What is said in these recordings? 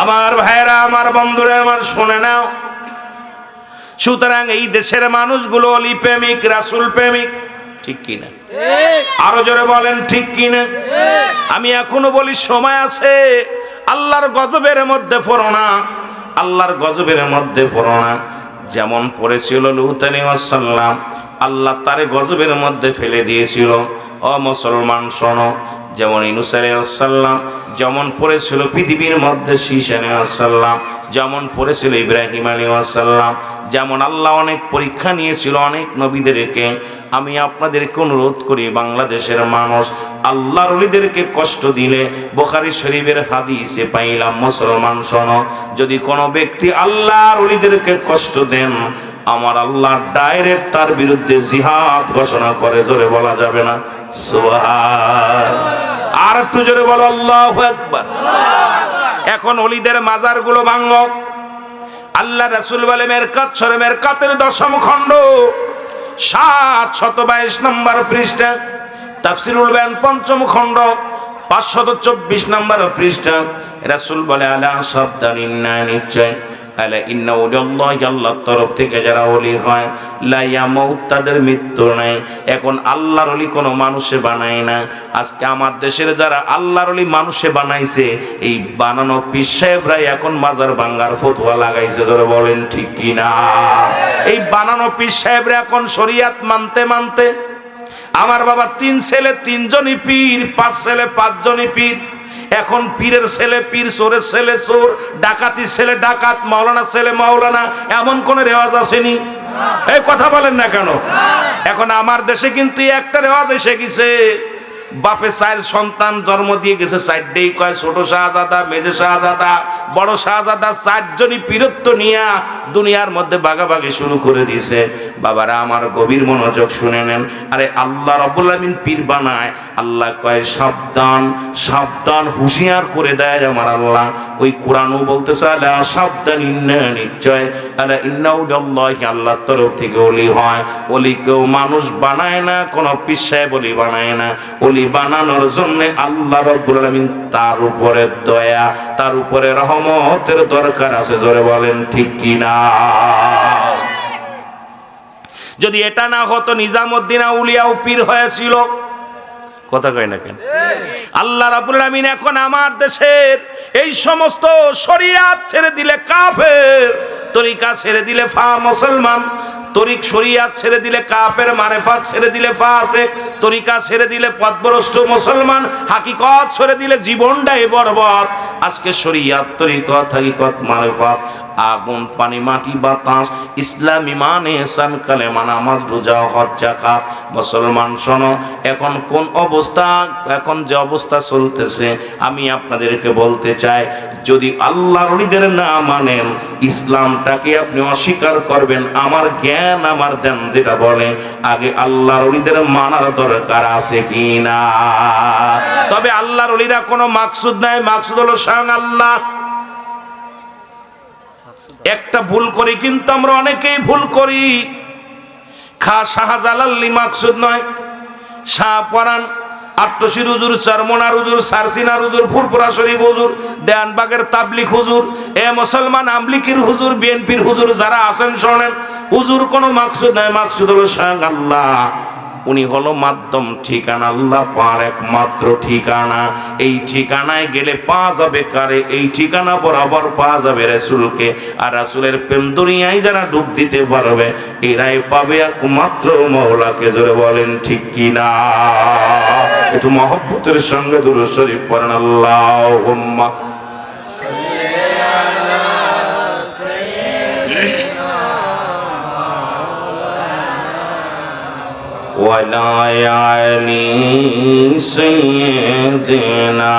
আমার ভাইরা, আমার বন্ধুরা, আমার শুনে নাও। সুতরাং এই দেশের মানুষগুলো অলি প্রেমিক, রাসূল প্রেমিক, ঠিক কিনা? আরো জোরে বলেন ঠিক কিনা? আমি এখনো বলি সময় আছে। আল্লাহর গজবের মধ্যে পড়ো না, আল্লাহর গজবের মধ্যে পড়ো না। যেমন পড়েছিল লূত আলাইহিস সালাম, আল্লাহ তারে গজবের মধ্যে ফেলে দিয়েছিল। ও মুসলমান শোনো, যেমন ইউনূস আলাইহিস সালাম যেমন পড়েছিল পৃথিবীর মধ্যে, শীশ আলাইহিস সালাম যেমন পড়েছিল ইব্রাহিম আলাইহিস সালাম, যেমন আল্লাহ অনেক পরীক্ষা নিয়েছিল অনেক নবীদেরকে। আমি আপনাদেরকে অনুরোধ করি, বাংলাদেশের মানুষ আল্লাহর ওলিদেরকে কষ্ট দিলে, বুখারী শরীফের হাদিসে পাইলাম, মুসলমান শোনো, যদি কোনো ব্যক্তি আল্লাহর ওলিদেরকে কষ্ট দেন, আমার আল্লাহ ডাইরেক্ট তার বিরুদ্ধে জিহাদ ঘোষণা করে। জোরে বলা যাবে না সুবহান? আর একটু জোরে বলো আল্লাহু আকবার। এখন ওলিদের মাজারগুলো ভাঙো। আল্লাহ রাসূল বলে মেরকাত সূরা মেরকাতের 10ম খণ্ড 722 নম্বর পৃষ্ঠা, তাফসীরুল বায়ান 5ম খণ্ড 524 নম্বর পৃষ্ঠা, রাসূল বলে আলা সাবধান, নিশ্চয় আলা ইন্না ওয়ালিল্লাহি, আল্লাহর তরফ থেকে যারা ওলি হয়, লা ইয়ামুত, তাদের মৃত্যু নাই। এখন আল্লাহর ওলি কোনো মানুষে বানায় না। আজকে আমার দেশের যারা আল্লাহর ওলি মানুষে বানাইছে, এই বানানো পীর সাহেবরা এখন মাজার ভাঙার ফতোয়া লাগাইছে। ধরে বলেন ঠিক কিনা? এই বানানো পীর সাহেবরা এখন শরীয়ত মানতে মানতে, আমার বাবা 3 ছেলে 3 জনই পীর, 5 ছেলে 5 জনই পীর। এখন পীরের ছেলে পীর, চোরের ছেলে চোর, ডাকাতির ছেলে ডাকাত, মাওলানার ছেলে মাওলানা, এমন কোন রেওয়াজ আসেনি? এই কথা বলেন না কেন? এখন আমার দেশে কিন্তু একটা রেওয়াজ এসে গেছে। বাপে 4 সন্তান জন্ম দিয়ে গেছে, 4টেই কয় ছোট শাহজাদা, মেজে শাহজাদা, বড় শাহজাদা, 4 জনই পীরত্ব নিয়া দুনিয়ার মধ্যে ভাগাভাগি শুরু করে দিয়েছে। বাবারা আমার, গভীর মনোযোগ শুনে নেন। আরে আল্লাহ রাব্বুল আলামিন পীর বানায়, আল্লাহ কয় সাবধান সাবধান, হুঁশিয়ার করে দেয় আমার আল্লাহ। ওই কোরআনও বলতেছে আলা সাবধান, ইন্না, নিশ্চয়, আলা ইন্না ওয়ালিল্লাহি, আল্লাহর তরফ থেকে ওলি হয়। ওলি কেউ মানুষ বানায় না, কোন পীর সাহেব ওলি বানায় না। ওলি বানানোর জন্য আল্লাহ রাব্বুল আলামিন তার উপরে দয়া, তার উপরে রহমতের দরকার আছে। জোরে বলেন ঠিক কিনা? যদি এটা না হতো, নিজামউদ্দিন আউলিয়া পীর হয়েছিল। কথা কয় না কেন? আল্লাহ রাব্বুল আলামিন এখন আমার দেশের এই সমস্ত শরিয়াত ছেড়ে দিলে কাফের, তরিকা ছেড়ে দিলে মুসলমান, তরিক শরিয়াত ছেড়ে দিলে কাফের, মারেফাত ছেড়ে দিলে ফাসিক, তরিকা ছেড়ে দিলে পথভ্রষ্ট মুসলমান, হাকিকত ছেড়ে দিলে জীবনটাই বরবাদ। আজকে শরিয়াত, তরিকত, হাকিকত, মারেফাত, আগুন, পানি, মাটি, বাতাস, ইসলাম, ঈমান, ইহসান, কালেমা, নামাজ, রোজা, হজ, যাকাত। মুসলমান শোনো, এখন কোন অবস্থা, এখন যে অবস্থা চলতেছে, আমি আপনাদেরকে বলতে চাই, যদি আল্লাহর ওলিদের না মানেন, ইসলামটাকে আপনি অস্বীকার করবেন। আমার জ্ঞান, আমার ধ্যান যেটা বলে, আগে আল্লাহর ওলিদের মানার দরকার আছে কিনা? তবে আল্লাহর ওলিরা কোনো মাকসুদ নাই, মাকসুদ হলো স্বয়ং আল্লাহ। একটা ভুল করি কিন্তু আমরা অনেকেই ভুল করি। শাহজালালি মাকসুদ নয়, শাহপরান, আট্টশির হুজুর, চরমনার হুজুর, সারসিনার হুজুর, ফুরফুরা শরীফ হুজুর, দেয়ানবাগের তাবলিগ হুজুর, এ মুসলমান আমলিকির হুজুর, বিএনপির হুজুর যারা আছেন, শোনেন, হুজুর কোনো মাকসুদ নাই, মাকসুদ হলো স্বয়ং আল্লাহ। উনি হলো মাধ্যম ঠিকানা, আল্লাহ পার একমাত্র ঠিকানা। এই ঠিকানায় গেলে পাওয়া যাবে কারে? এই ঠিকানা বরাবর পাওয়া যাবে রাসূলকে। আর রাসূলের প্রেম দুনিয়ায় যারা ডুব দিতে পারবে, এরাই পাবে একমাত্র মওলাকে। জোরে বলেন ঠিক কিনা? একটু মহব্বতের সঙ্গে দুরূদ শরীফ পড়েন, আল্লাহুম্মা ওয়ালা আলি সাইয়্যিদিনা।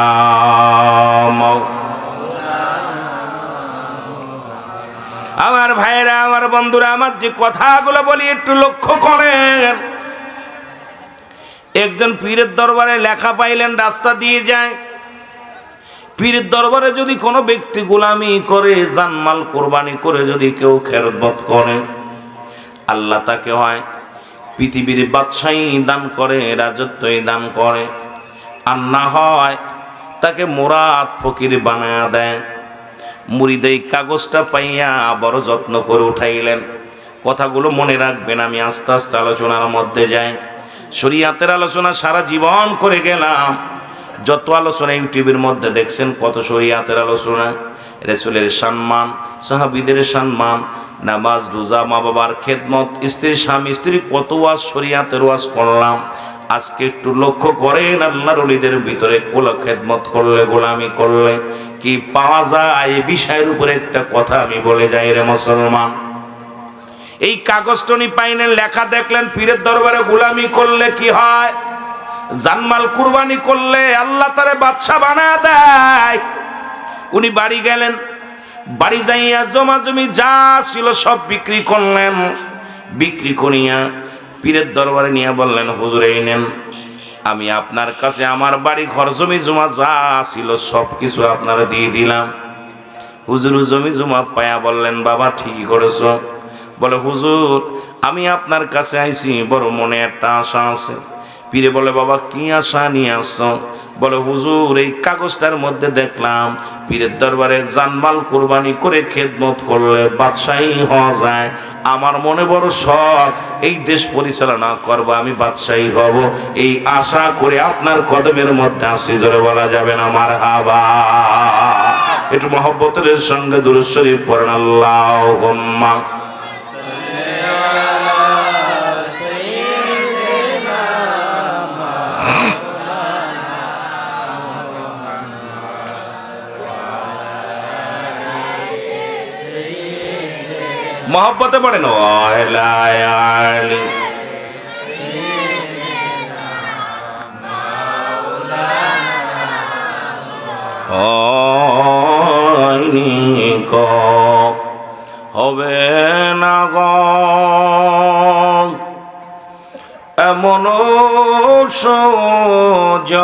আমার ভাইরা, আমার বন্ধুরা, আমার যে কথাগুলো বলি একটু লক্ষ্য করেন। একজন পীরের দরবারে লেখা পাইলেন, রাস্তা দিয়ে যায়। পীরের দরবারে যদি কোনো ব্যক্তি গোলামি করে, জানমাল কোরবানি করে যদি কেউ খেদমত করে, আল্লাহ তাকে হয় পৃথিবীর বাদশাহী দান করে, রাজত্বই দান করে, আর না হয় তাকে মুরাদ ফকির বানায়া দেয়। মুরিদ এই কাগজটা পাইয়া বড় যত্ন করে উঠাইলেন। কথাগুলো মনে রাখবেন, আমি আস্তে আস্তে আলোচনার মধ্যে যাই। শরীয়তের আলোচনা সারা জীবন করে গেলাম। যত আলোচনা ইউটিউবের মধ্যে দেখছেন, কত শরীয়তের আলোচনা, রাসূলের সম্মান, সাহাবীদের সম্মান, নামাজ রোজা, মা বাবার খেদমত, স্ত্রী স্বামী স্ত্রী, কত ওয়াজ শরীয়তের ওয়াজ করলাম। আজকে একটু লক্ষ্য করেন, আল্লাহর ওলিদের ভিতরে কোলা খেদমত করলে, গোলামি করলে কি পাওয়া যায়, এই বিষয়ের উপরে একটা কথা আমি বলে যাই রে মুসলমান। এই কাগজটনি পাইলেন, লেখা দেখলেন, পীরের দরবারে গোলামি করলে কি হয়, জানমাল কুরবানি করলে আল্লাহ তারে বাদশা বানায় দেয়। উনি বাড়ি গেলেন, বাড়ি যাইয়া জমা জমি যা ছিল সব বিক্রি করলেন। বিক্রি করিয়া পীরের দরবারে নিয়ে বললেন, হুজুর এই নেন, আমি আপনার কাছে আমার বাড়ি ঘর জমি জমা যা ছিল সব কিছু আপনারা দিয়ে দিলাম। হুজুর জমি জমা পায়া বললেন, বাবা ঠিকই করেছ। বলে, হুজুর আমি আপনার কাছে আইছি, বড় মনে একটা আশা আছে। পীরে বলে, বাবা কি আশা নিয়ে আসছো? বলে, হুজুর এই কাগজটার মধ্যে দেখলাম পীরের দরবারে জানমাল কুরবানি করে খেদমত করলে বাদশাহী হওয়া যায়। আমার মনে বড় শখ, এই দেশ পরিচালনা করবো, আমি বাদশাহী হব, এই আশা করে আপনার কদমের মধ্যে আসি। জোরে বলা যাবে না মারহাবা? একটু মহব্বতের সঙ্গে দুরূদ শরীফ পড়েন, আল্লাহুম্মা মহব্বতে পড়েন, হবে না গো এমন সজন,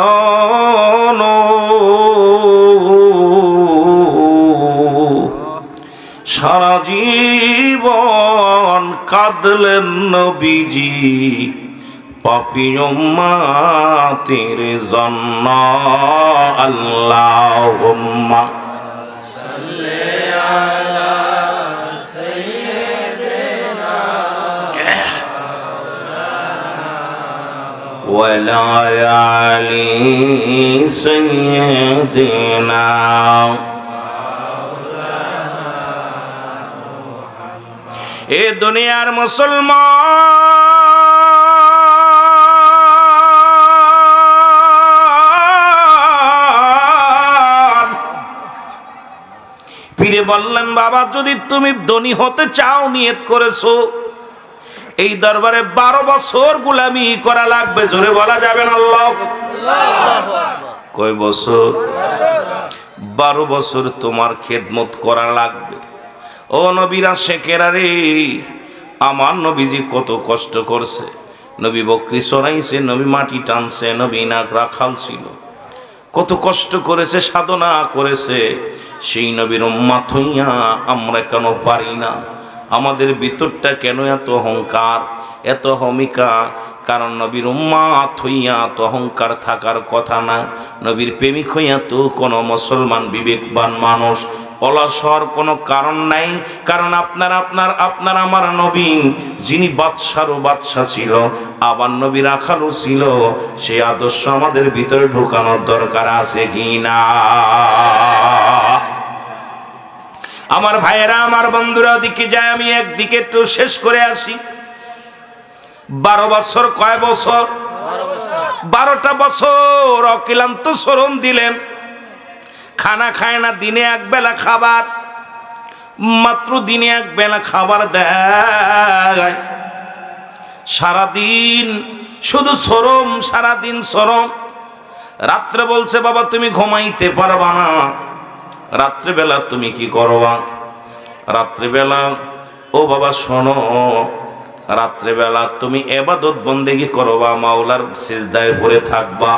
সারা জীবন কাঁদলেন নবীজি পাপী উম্মতের জন্য। আল্লাহুম্মা সাল্লি আলা সাইয়্যিদিনা ওয়া আলা আলি সাইয়্যিদিনা। এ দুনিয়ার মুসলমান, পীরে বললেন, বাবা যদি তুমি ধনী হতে চাও, নিয়ত করেছো এই দরবারে 12 বছর গোলামি করা লাগবে। জোরে বলা যাবে না আল্লাহ? কয় বছর? 12 বছর তোমার খেদমত করা লাগবে। ও নবীরা শেখেরা রে, আমার নবীজি কত কষ্ট করছে। নবী বকরি চড়াইছে, নবী মাটি টানছে, নবী নাক রাখাল ছিল, কত কষ্ট করেছে, সাধনা করেছে। সেই নবীর উম্মত হইয়া আমরা কেন পারি না? আমাদের ভিতরটা কেন এত অহংকার, এত হমিকা? কারণ নবীর উম্মত হইয়া তো অহংকার থাকার কথা না। নবীর প্রেমিক হইয়া তো কোনো মুসলমান বিবেকবান মানুষ অলস হওয়ার কোনো কারণ নাই। কারণ আপনার আমার নবী, যিনি বাদশারও বাদশা ছিল, আবার নবী রাখালও ছিল, সেই আদর্শ আমাদের ভিতরে ঢোকানোর দরকার আছে কি না? আমার ভাইয়েরা, আমার বন্ধুরা, ওদিকে যায়, আমি একদিকে একটু শেষ করে আসি। 12 বছর কয় বছর? 12টা বছর অক্লান্ত শ্রম দিলেন। খানা খায় না, দিনে এক বেলা খাবার, মাত্র দিনে এক বেলা খাবার দেয়। সারাদিন শুধু শ্রম, সারাদিন শ্রম। রাত্রে বলছে, বাবা তুমি ঘুমাইতে পারবা না, রাত্রিবেলা তুমি কি করবা? রাত্রিবেলা, ও বাবা শোনো, রাত্রিবেলা তুমি ইবাদত বন্দেগী করবা, মাওলার সিজদায় পড়ে থাকবা।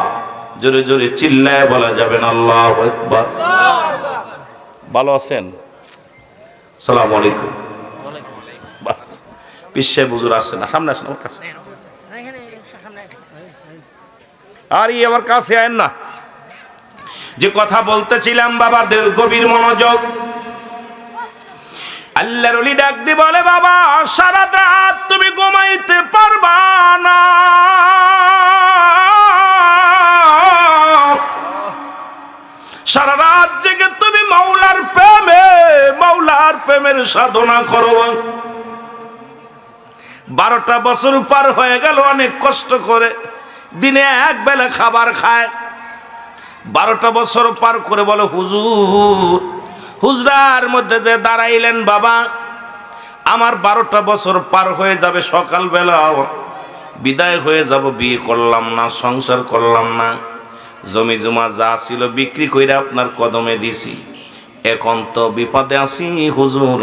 জোরে জোরে চিল্লায় বলা যাবেন আল্লাহু আকবার। ভালো আছেন? সালাম আলাইকুম। পিছে হুজুর আসেন না, সামনে আসেন আমার কাছে। আর আমার কাছে আয়েন না। যে কথা বলতেছিলাম বাবাদের গভীর মনোযোগ। আল্লাহর ওলি ডাক দিয়ে বলে, বাবা সারা রাত তুমি ঘুমাইতে পারবা না, সারা রাত জেগে তুমি মাওলার প্রেমের সাধনা করো। 12টা বছর পার হয়ে গেল, অনেক কষ্ট করে দিনে এক বেলা খাবার খায়। 12টা বছর পার করে বলে, হুজুর, হুজরার মধ্যে যে দাঁড়াইলেন বাবা, আমার 12টা বছর পার হয়ে যাবে, সকালবেলা বিদায় হয়ে যাব, বিয়ে করলাম না, সংসার করলাম না, জমি জমা যা ছিল বিক্রি করে আপনার কদমে দিছি, এখন তো বিপদে আছি হুজুর,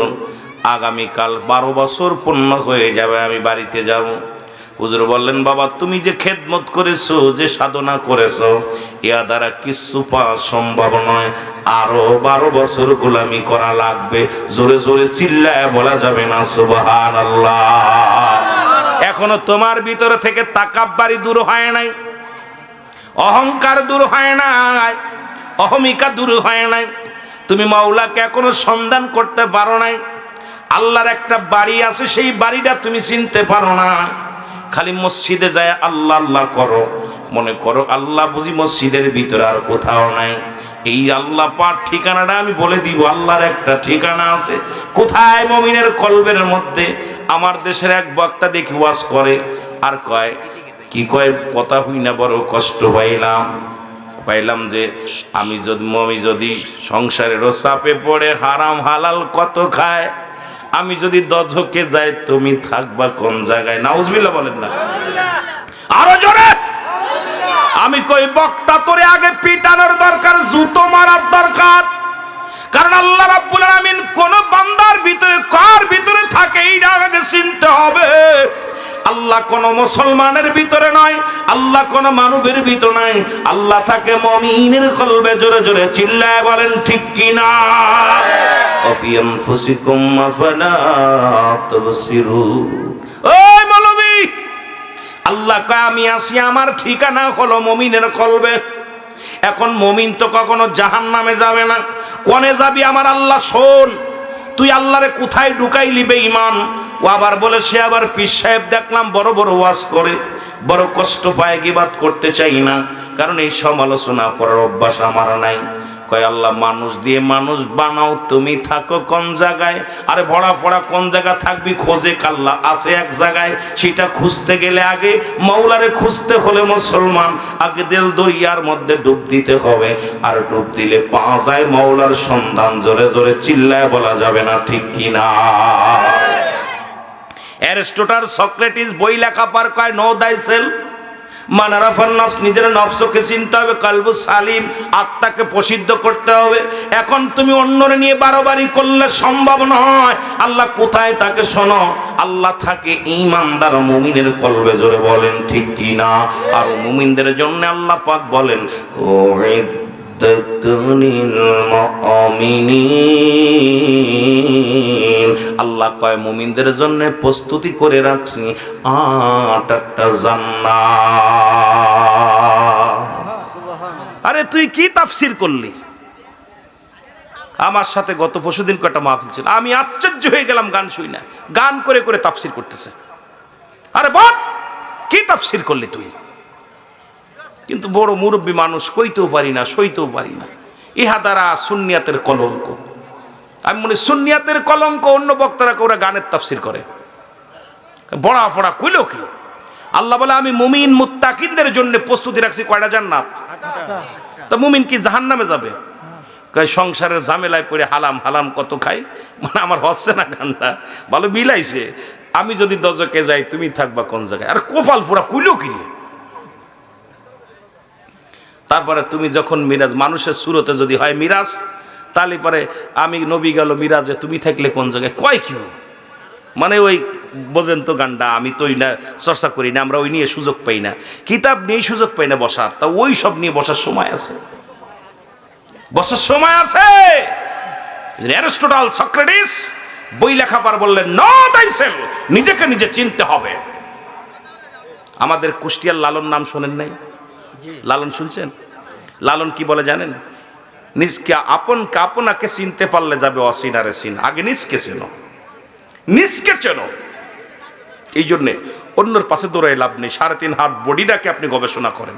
আগামীকাল 12 বছর পূর্ণ হয়ে যাবে, আমি বাড়িতে যাব। হুজুর বললেন, বাবা তুমি যে খেদমত করেছো, যে সাধনা করেছো, ইয়া দ্বারা কিছু পাওয়া সম্ভব নয়, আরো 12 বছর গোলামি করা লাগবে। জোরে জোরে চিল্লায় বলা যাবে না সুবহানাল্লাহ। এখনো তোমার ভিতরে থেকে তাকাব্বারি দূর হয় নাই, অহংকার দূর হয় নাই, অহমিকা দূর হয় নাই, তুমি মাওলাকে এখনো সন্ধান করতে পারো নাই। আল্লাহর একটা বাড়ি আছে, সেই বাড়িটা তুমি চিনতে পারো না, খালি মসজিদে যায় আল্লাহ আল্লাহ করো, মনে করো আল্লাহ বুঝি মসজিদের ভিতরে আর কোথাও নাই। এই আল্লাহ পাক ঠিকানাটা আমি বলে দিব, আল্লাহর একটা ঠিকানা আছে। কোথায়? মুমিনের কলবের মধ্যে। আমার দেশের এক বক্তা দেখি ওয়াজ করে, আর কয় কি কয়, কথা হই না, বড় কষ্ট পাইলাম যে আমি যদি সংসারেরও চাপে পড়ে হারাম হালাল কত খায়, আমি যদি দজকে যাই, তুমি থাকবা কোন জায়গায়? নাউজুবিল্লাহ বলেন না, আরো জোরে। আমি কই বক্তা, তোরে আগে পিটানোর দরকার, জুতো মারার দরকার, কারণ আল্লাহ রাব্বুল আলামিন কোন বান্দার ভিতরে কার ভিতরে থাকে এইটা আগে চিনতে হবে। আল্লাহ কোন মুসলমানের ভিতরে নয়, আল্লাহ কোন মানবের ভিতরে নয়, আল্লাহ থাকে মুমিনের কলবে। জোরে জোরে চিল্লায় বলেন ঠিক কি না? অফি আনফুসিকুম আফালা তুবসিরুন। ওই মৌলভী, আল্লাহ কয় আমি আছি, আমার ঠিকানা হলো মুমিনের কলবে। এখন মুমিন তো কখনো জাহান্নামে যাবে না, কোনে যাবি আমার আল্লাহ শোন। তুই আল্লাহরে কোথায় ঢুকাইলি বেঈমান? ও আবার বলে, সে আবার পীর সাহেব দেখলাম বড় বড় ওয়াজ করে, বড় কষ্ট পায়, গিবাত করতে চাই না, কারণ এই সমালোচনা করার অভ্যাস আমার নাই। কয় আল্লাহ মানুষ দিয়ে মানুষ বানাও, তুমি থাকো কোন জায়গায়? আরে ভরা ফড়া কোন জায়গা থাকবি? খোঁজে কাল্লা আছে এক জায়গায়, সেটা খুঁজতে গেলে আগে মাওলারে খুঁজতে হলে মুসলমান আগে দিল দরিয়ার মধ্যে ডুব দিতে হবে, আর ডুব দিলে পাওয়া যায় মাওলার সন্ধান। জোরে জোরে চিল্লায় বলা যাবে না ঠিক কিনা? অ্যারিস্টটল, সক্রেটিস বই লেখা পার কয়, নো দাই সেলফ, মান আরাফান নফস, নিজের নফসকে চিনতে হবে, কালবু সালিম, আত্মাকে প্রসিদ্ধ করতে হবে। এখন তুমি অন্যরে নিয়ে বারবারই করলে সম্ভব নয়। আল্লাহ কোথায় থাকে শোনো, আল্লাহ থাকে ঈমানদার মুমিনের কলবে। জোরে বলেন ঠিক কি না? আর মুমিনদের জন্য আল্লাহ পাক বলেন, ও আল্লাহ কয় মুমিনদের জন্য প্রস্তুতি করে রাখছি 8টা জান্নাত। আরে তুই কি তাফসীর করলি? আমার সাথে গত পরশুদিন কয়টা মাহফিল ছিল, আমি আশ্চর্য হয়ে গেলাম। গান শুই না, গান করে করে তাফসীর করতেছে। আরে বল, কি তাফসীর করলি তুই? কিন্তু বড় মুরব্বী মানুষ, কইতেও পারি না, সইতেও পারি না। ইহা দ্বারা সুন্নিয়াতের কলঙ্ক। আমি মনে সুন্নিয়াতের কলঙ্ক, অন্য বক্তারা ওরা গানের তাফসীর করে, বড়া ফড়া কইল কি? আল্লাহ বলে আমি মুমিন মুত্তাকিনদের জন্য প্রস্তুতি রাখছি কয়টা জান্নাত। তো মুমিন কি জাহান্নামে যাবে? কয় সংসারের ঝামেলায় পড়ে হালাম হালাম কত খাই, মানে আমার হচ্ছে না গানটা ভালো মিলাইছে। আমি যদি দজকে যাই, তুমি থাকবা কোন জায়গায়? আর কোফাল ফোড়া কইল কি? তারপরে তুমি যখন মিরাজ, মানুষের সুরতে যদি হয় মিরাজ, তাহলে পরে আমি নবী গেল মিরাজে, তুমি থাকলে কোন জায়গায়? কয় কি? মানে ওই বোঝেন তো গানটা, আমি তো ওই না চর্চা করি না, আমরা ওই নিয়ে সুযোগ পাই না, কিতাব নিয়ে সুযোগ পাই না বসার। তা ওই সব নিয়ে বসার সময় আছে, বসার সময় আছে। অ্যারিস্টটল, সক্রেটিস বই লেখা পার বললেন, নো দাইসেল, নিজেকে নিজে চিনতে হবে। আমাদের কুষ্টিয়ার লালন নাম শোনেন নাই? লালন শুনছেন? লালন কি বলে জানেন? নিজকে আপনকে আপনাকে চিনতে পারলে যাবে অচিনারে চিন। আগে নিজকে চেনো, নিজকে চেনো। এই জন্যে অন্যর পাশে দৌড়াই লাভ নেই। 3.5 হাত বডিটাকে আপনি গবেষণা করেন।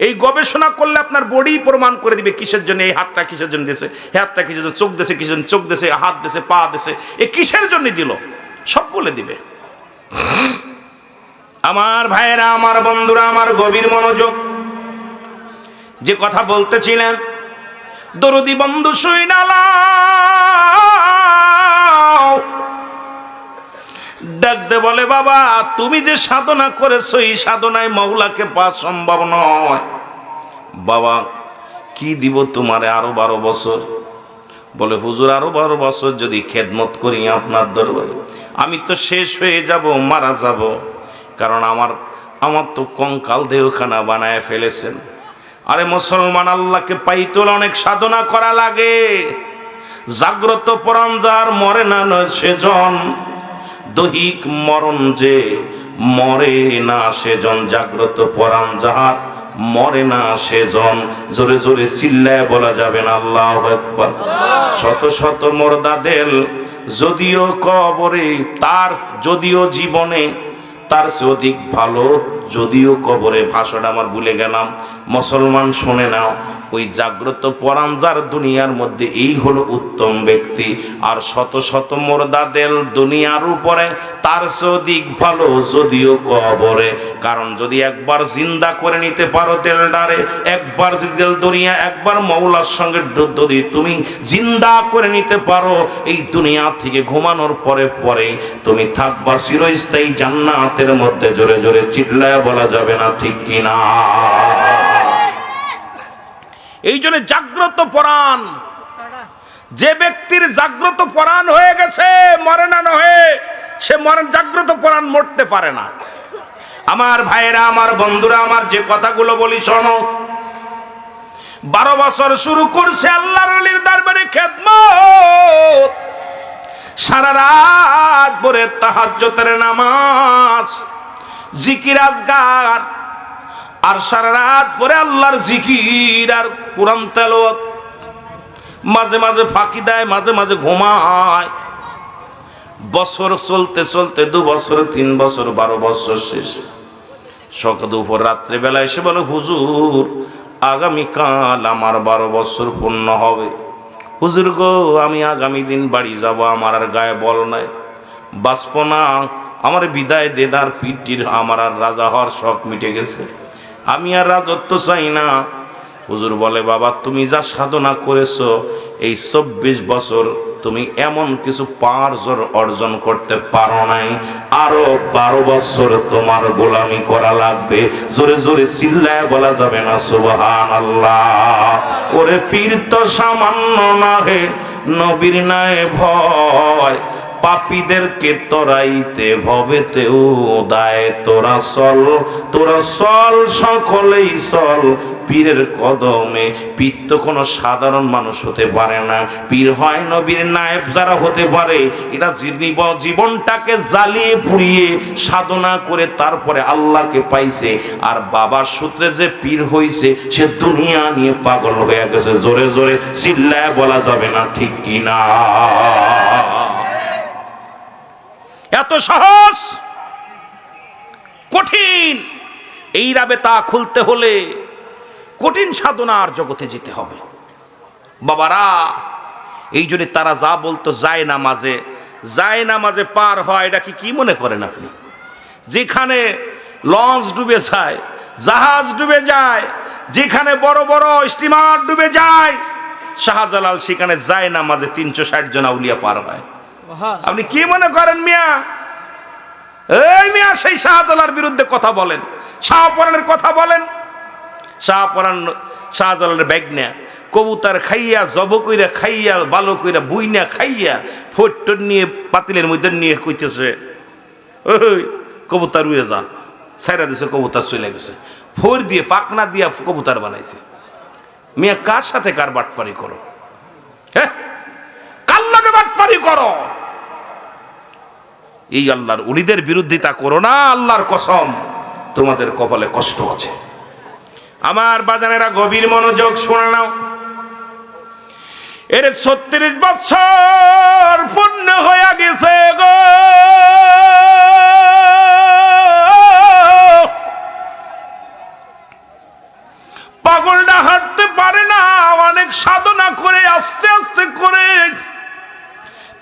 এই গবেষণা করলে আপনার বডি প্রমাণ করে দিবে কিসের জন্য এই হাতটা, কিসের জন্য দিয়েছে, হাতটা কিসের জন্য, চোখ দিয়েছে কিসের জন্য চোখ দিয়েছে, হাত দিয়েছে, পা দিয়েছে, এ কিসের জন্য দিল, সব বলে দিবে। আমার ভাইয়েরা, আমার বন্ধুরা, আমার গভীর মনোযোগ। যে কথা বলতেছিলেন, দরদি বন্ধু শুইনালাও, ডাকতে বলে বাবা তুমি যে সাধনা করেছো এই সাধনায় মাওলাকে পাওয়া সম্ভব নয়। বাবা কি দিব তোমারে? আরো 12 বছর। বলে হুজুর আরো 12 বছর যদি খেদমত করি আপনার দরবারে, আমি তো শেষ হয়ে যাব, মারা যাব। কারণ আমার তো কঙ্কাল দেহখানা বানায় ফেলেছেন। আরে মুসলমান, আল্লাহকে পাইতে অনেক সাধনা করা লাগে। জাগ্রত পরাণ যার মরে না সেজন, দৈহিক মরণ যে মরে না সেজন, জাগ্রত পরাণ যাহার মরে না সেজন। জোরে জোরে চিল্লায় বলা যাবে না আল্লাহু আকবার। শত শত মুর্দাদের যদিও কবরে, তার যদিও জীবনে তার চেয়ে অধিক ভালো, যদিও কবরে। ভাষাটা আমার ভুলে গেলাম। মুসলমান শুনে নাও, ওই জাগ্রত পরাণ যার দুনিয়ার মধ্যে এই হলো উত্তম ব্যক্তি। আর শত শত মুর্দাদের দুনিয়ার উপরে তার চেয়ে অধিক ভালো, যদিও কবরে। কারণ যদি একবার জিন্দা করে নিতে পারো দিলডারে, একবার যদি দিল দুনিয়া, একবার মওলার সঙ্গে যদি তুমি জিন্দা করে নিতে পারো, এই দুনিয়া থেকে ঘুমানোর পরে পরে তুমি থাকবা চিরস্থায়ী জান্নাতের মধ্যে। জোরে জোরে চিল্লায় বলা যাবে না ঠিক কিনা? এই জন্য জাগ্রত পরাণ, যে ব্যক্তির জাগ্রত পরাণ হয়ে গেছে, মরে না নহে, সে মরেন জাগ্রত পরাণ মরতে পারে না। আমার ভাইয়েরা, আমার বন্ধুরা, আমার যে কথাগুলো বলি শোনো। 12 বছর শুরু করছে আল্লাহর ওলির দরবারে খেদমত, সারা রাত ভরে তাহাজ্জুদের নামাজ, জিকির আজগার, আর সারা রাত পরে আল্লাহর জিকির আর কোরআন তেলাওয়াত। মাঝে মাঝে ফাঁকি দেয়, মাঝে মাঝে ঘুমায়। বছর চলতে চলতে 2 বছর, 3 বছর, 12 বছর শেষ। সকাল দুপুর রাত্রে বেলা এসে বলে হুজুর আগামীকাল আমার 12 বছর পূর্ণ হবে। হুজুর গো আমি আগামী দিন বাড়ি যাব, আমার আর গায়ে বল নাই, বাঁচব না, আমার বিদায় দেদার পিঠির, আমার আর রাজা হওয়ার শখ মিটে গেছে, আমি আর রাজত্ব চাই না। হুজুর বলে বাবা তুমি যা সাধনা করেছো এই 24 বছর তুমি এমন কিছু পাওয়ার অর্জন করতে পারো নাই, আরো 12 বছর তোমার গোলামি করা লাগবে। জোরে জোরে চিল্লায় বলা যাবে না সুবহানাল্লাহ? ওরে পীর তো সামান্য না হে, নবীর নাই ভয়, পাপীদেরকে তরাইতে ভবেতেও দায়। তোরা চল সকলেই চল পীরের কদমে। পীর তো কোনো সাধারণ মানুষ হতে পারে না, পীর হয় নবীর নায়েব যারা হতে পারে। এরা জীবনটাকে জ্বালিয়ে পুড়িয়ে সাধনা করে তারপরে আল্লাহকে পাইছে। আর বাবার সূত্রে যে পীর হইছে সে দুনিয়া নিয়ে পাগল হয়ে গেছে। জোরে জোরে চিল্লায় বলা যাবে না ঠিক কিনা? এত সহজ কঠিন এই রাবেতা খুলতে হলে কঠিন সাধনার জগতে যেতে হবে বাবারা। এই জন্য তারা যা বলতো যায় নামাজে পার হয়, এটা কি মনে করেন আপনি? যেখানে লঞ্চ ডুবে যায়, জাহাজ ডুবে যায়, যেখানে বড় বড় স্টিমার ডুবে যায়, শাহজালাল সেখানে যায় নামাজে 360 জন আউলিয়া পার হয়। আপনি কি মনে করেন মিয়া? এই মিয়া সেই শাহজালালের বিরুদ্ধে কথা বলেন, শাহপরানের কথা বলেন। শাহপরান শাহজালালের ব্যাগ নেয়া কবুতর খাইয়া, জব কইরা খাইয়া, বালো কইরা বুইনা খাইয়া, ফোট নিয়ে পাতিলের মধ্যে নিয়ে কইতেছে ওই কবুতর উড়ে যা, ছাইরা দিছে, কবুতর চলে গেছে। ফোর দিয়ে পাকনা দিয়া কবুতর বানাইছে। মিয়া কার সাথে কার বাটপারি করো? হ্যাঁ, কার লাগে বাটপারি করো? এই আল্লাহর ওলিদের বিরোধিতা করো না, আল্লাহর কসম তোমাদের কপালে কষ্ট আছে। আমার বাজানেরা গভীর মনোযোগ শুনে নাও। এর 36 বছর পূর্ণ হয়ে গেছে গো। পাগলটা হাঁটতে পারে না, অনেক সাধনা করে আস্তে আস্তে করে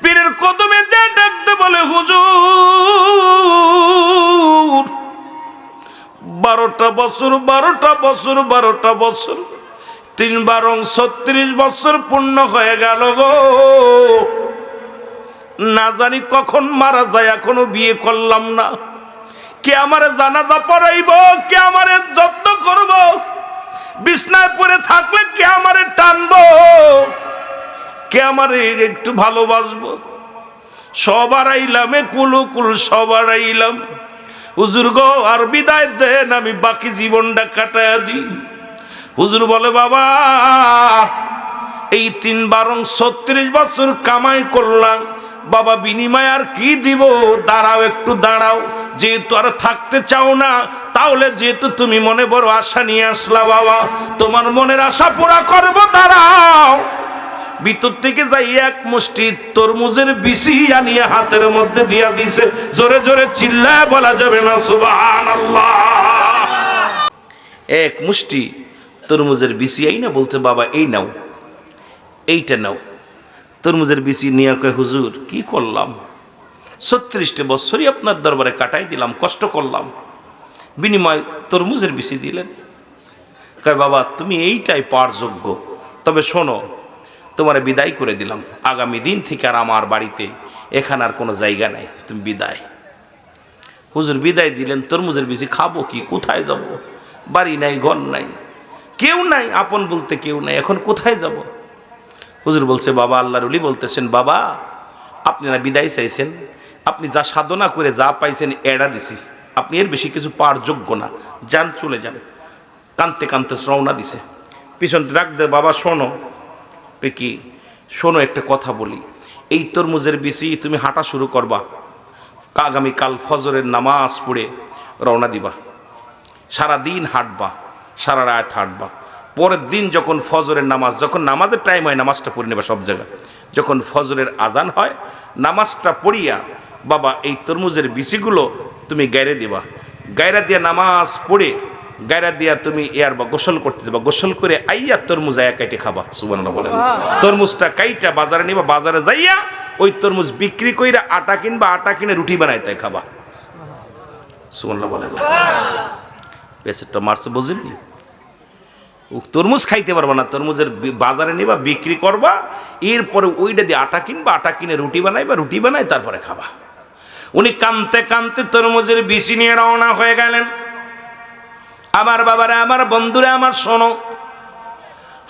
পীরের কদমে যা ডাকতে বলে, হুজুর 12টা বছর 12টা বছর 12টা বছর 3 বারং 36 বছর পূর্ণ হয়ে গেল গো। না জানি কখন মারা যায়, এখনো বিয়ে করলাম না। কে আমারে জানাজা পড়াইব, কে আমারে যত্ন করব, বিছনায় পড়ে থাকলে কে আমারে টানবো, কে আমারে একটু ভালোবাসবো। সবার আইলাম, কুলকুল সবার আইলাম, হুজুর গো আর বিদায় দেন, আমি বাকি জীবনটা কাটায়া দিই। হুজুর বলে, বাবা এই 3 বারং 36 বছর কামাই করলাম বাবা, বিনিময় আর কি দিব? দাঁড়াও একটু দাঁড়াও, যেহেতু আর থাকতে চাও না, তাহলে যেহেতু তুমি মনে বড় আশা নিয়ে আসলা বাবা, তোমার মনের আশা পুরা করব, দাঁড়াও। ভিতর থেকে যাই এক মুষ্টি তরমুজের বিচি আনিয়ে হাতের মধ্যে দিয়া দিছে। জোরে জোরে চিল্লায় বলা যাবে না সুবহানাল্লাহ। এক মুষ্টি তরমুজের বিচি আই না বলতে, বাবা এই নাও, এইটা নাও। তরমুজের বিচি নিয়ে কয়, হুজুর কি করলাম, 36টা বছরই আপনার দরবারে কাটাই দিলাম, কষ্ট করলাম, বিনিময় তরমুজের বিচি দিলেন। কয়, বাবা তুমি এইটাই পাওয়ার যোগ্য, তবে শোনো তোমার বিদায় করে দিলাম, আগামী দিন থেকে আর আমার বাড়িতে এখানে আর কোনো জায়গা নাই, তুমি বিদায়। হুজুর বিদায় দিলেন, তরমুজের বিচি খাবো কি, কোথায় যাব? বাড়ি নাই, ঘর নাই, কেউ নাই, আপন বলতে কেউ নাই, এখন কোথায় যাব? হুজুর বলছে, বাবা আল্লাহর ওলি বলতেছেন, বাবা আপনি না বিদায় চাইছেন, আপনি যা সাধনা করে যা পাইছেন এড়া দিছি, আপনি এর বেশি কিছু পাওয়ার যোগ্য না, যান চলে যান। কানতে কানতে রওনা দিছে। পিছন রাখ দে, বাবা শোনো। কি শোনো, একটা কথা বলি, এই তরমুজের বিচি তুমি হাঁটা শুরু করবা, আগামীকাল ফজরের নামাজ পড়ে রওনা দিবা, সারাদিন হাঁটবা, সারা রাত হাঁটবা। পরের দিন যখন ফজরের নামাজ, যখন নামাজের টাইম হয় নামাজটা পড়ে নেবা সব জায়গায়। যখন ফজরের আজান হয় নামাজটা পড়িয়া বাবা এই তরমুজের বিচিগুলো তুমি গায়রে দিবা, গায়রা দিয়া নামাজ পড়ে গায়রা দিয়া তুমি ইয়ার বা গোসল করতে যাবা, গোসল করে আইয়া তরমুজ আয়া কাইটে খাবা। সুবহানাল্লাহ বলেন। তরমুজটা কাইটা বাজারে নিবা, বাজারে যাইয়া ওই তরমুজ বিক্রি কইরা আটা কিনবা, আটা কিনে রুটি বানাই তাই খাবা। সুবহানাল্লাহ বলেন। পেছনটা মারছে বুঝলি, তরমুজ খাইতে পারবা না, তরমুজের বাজারে নিবা, বিক্রি করবা, এরপরে ওইটা দিয়ে আটা কিনবা, আটা কিনে রুটি বানাইবা, রুটি বানাই তারপরে খাবা। উনি কানতে কানতে তরমুজের বিচি নিয়ে রওনা হয়ে গেলেন। আমার বাবারা, আমার বন্ধুরা, আমার শোনো,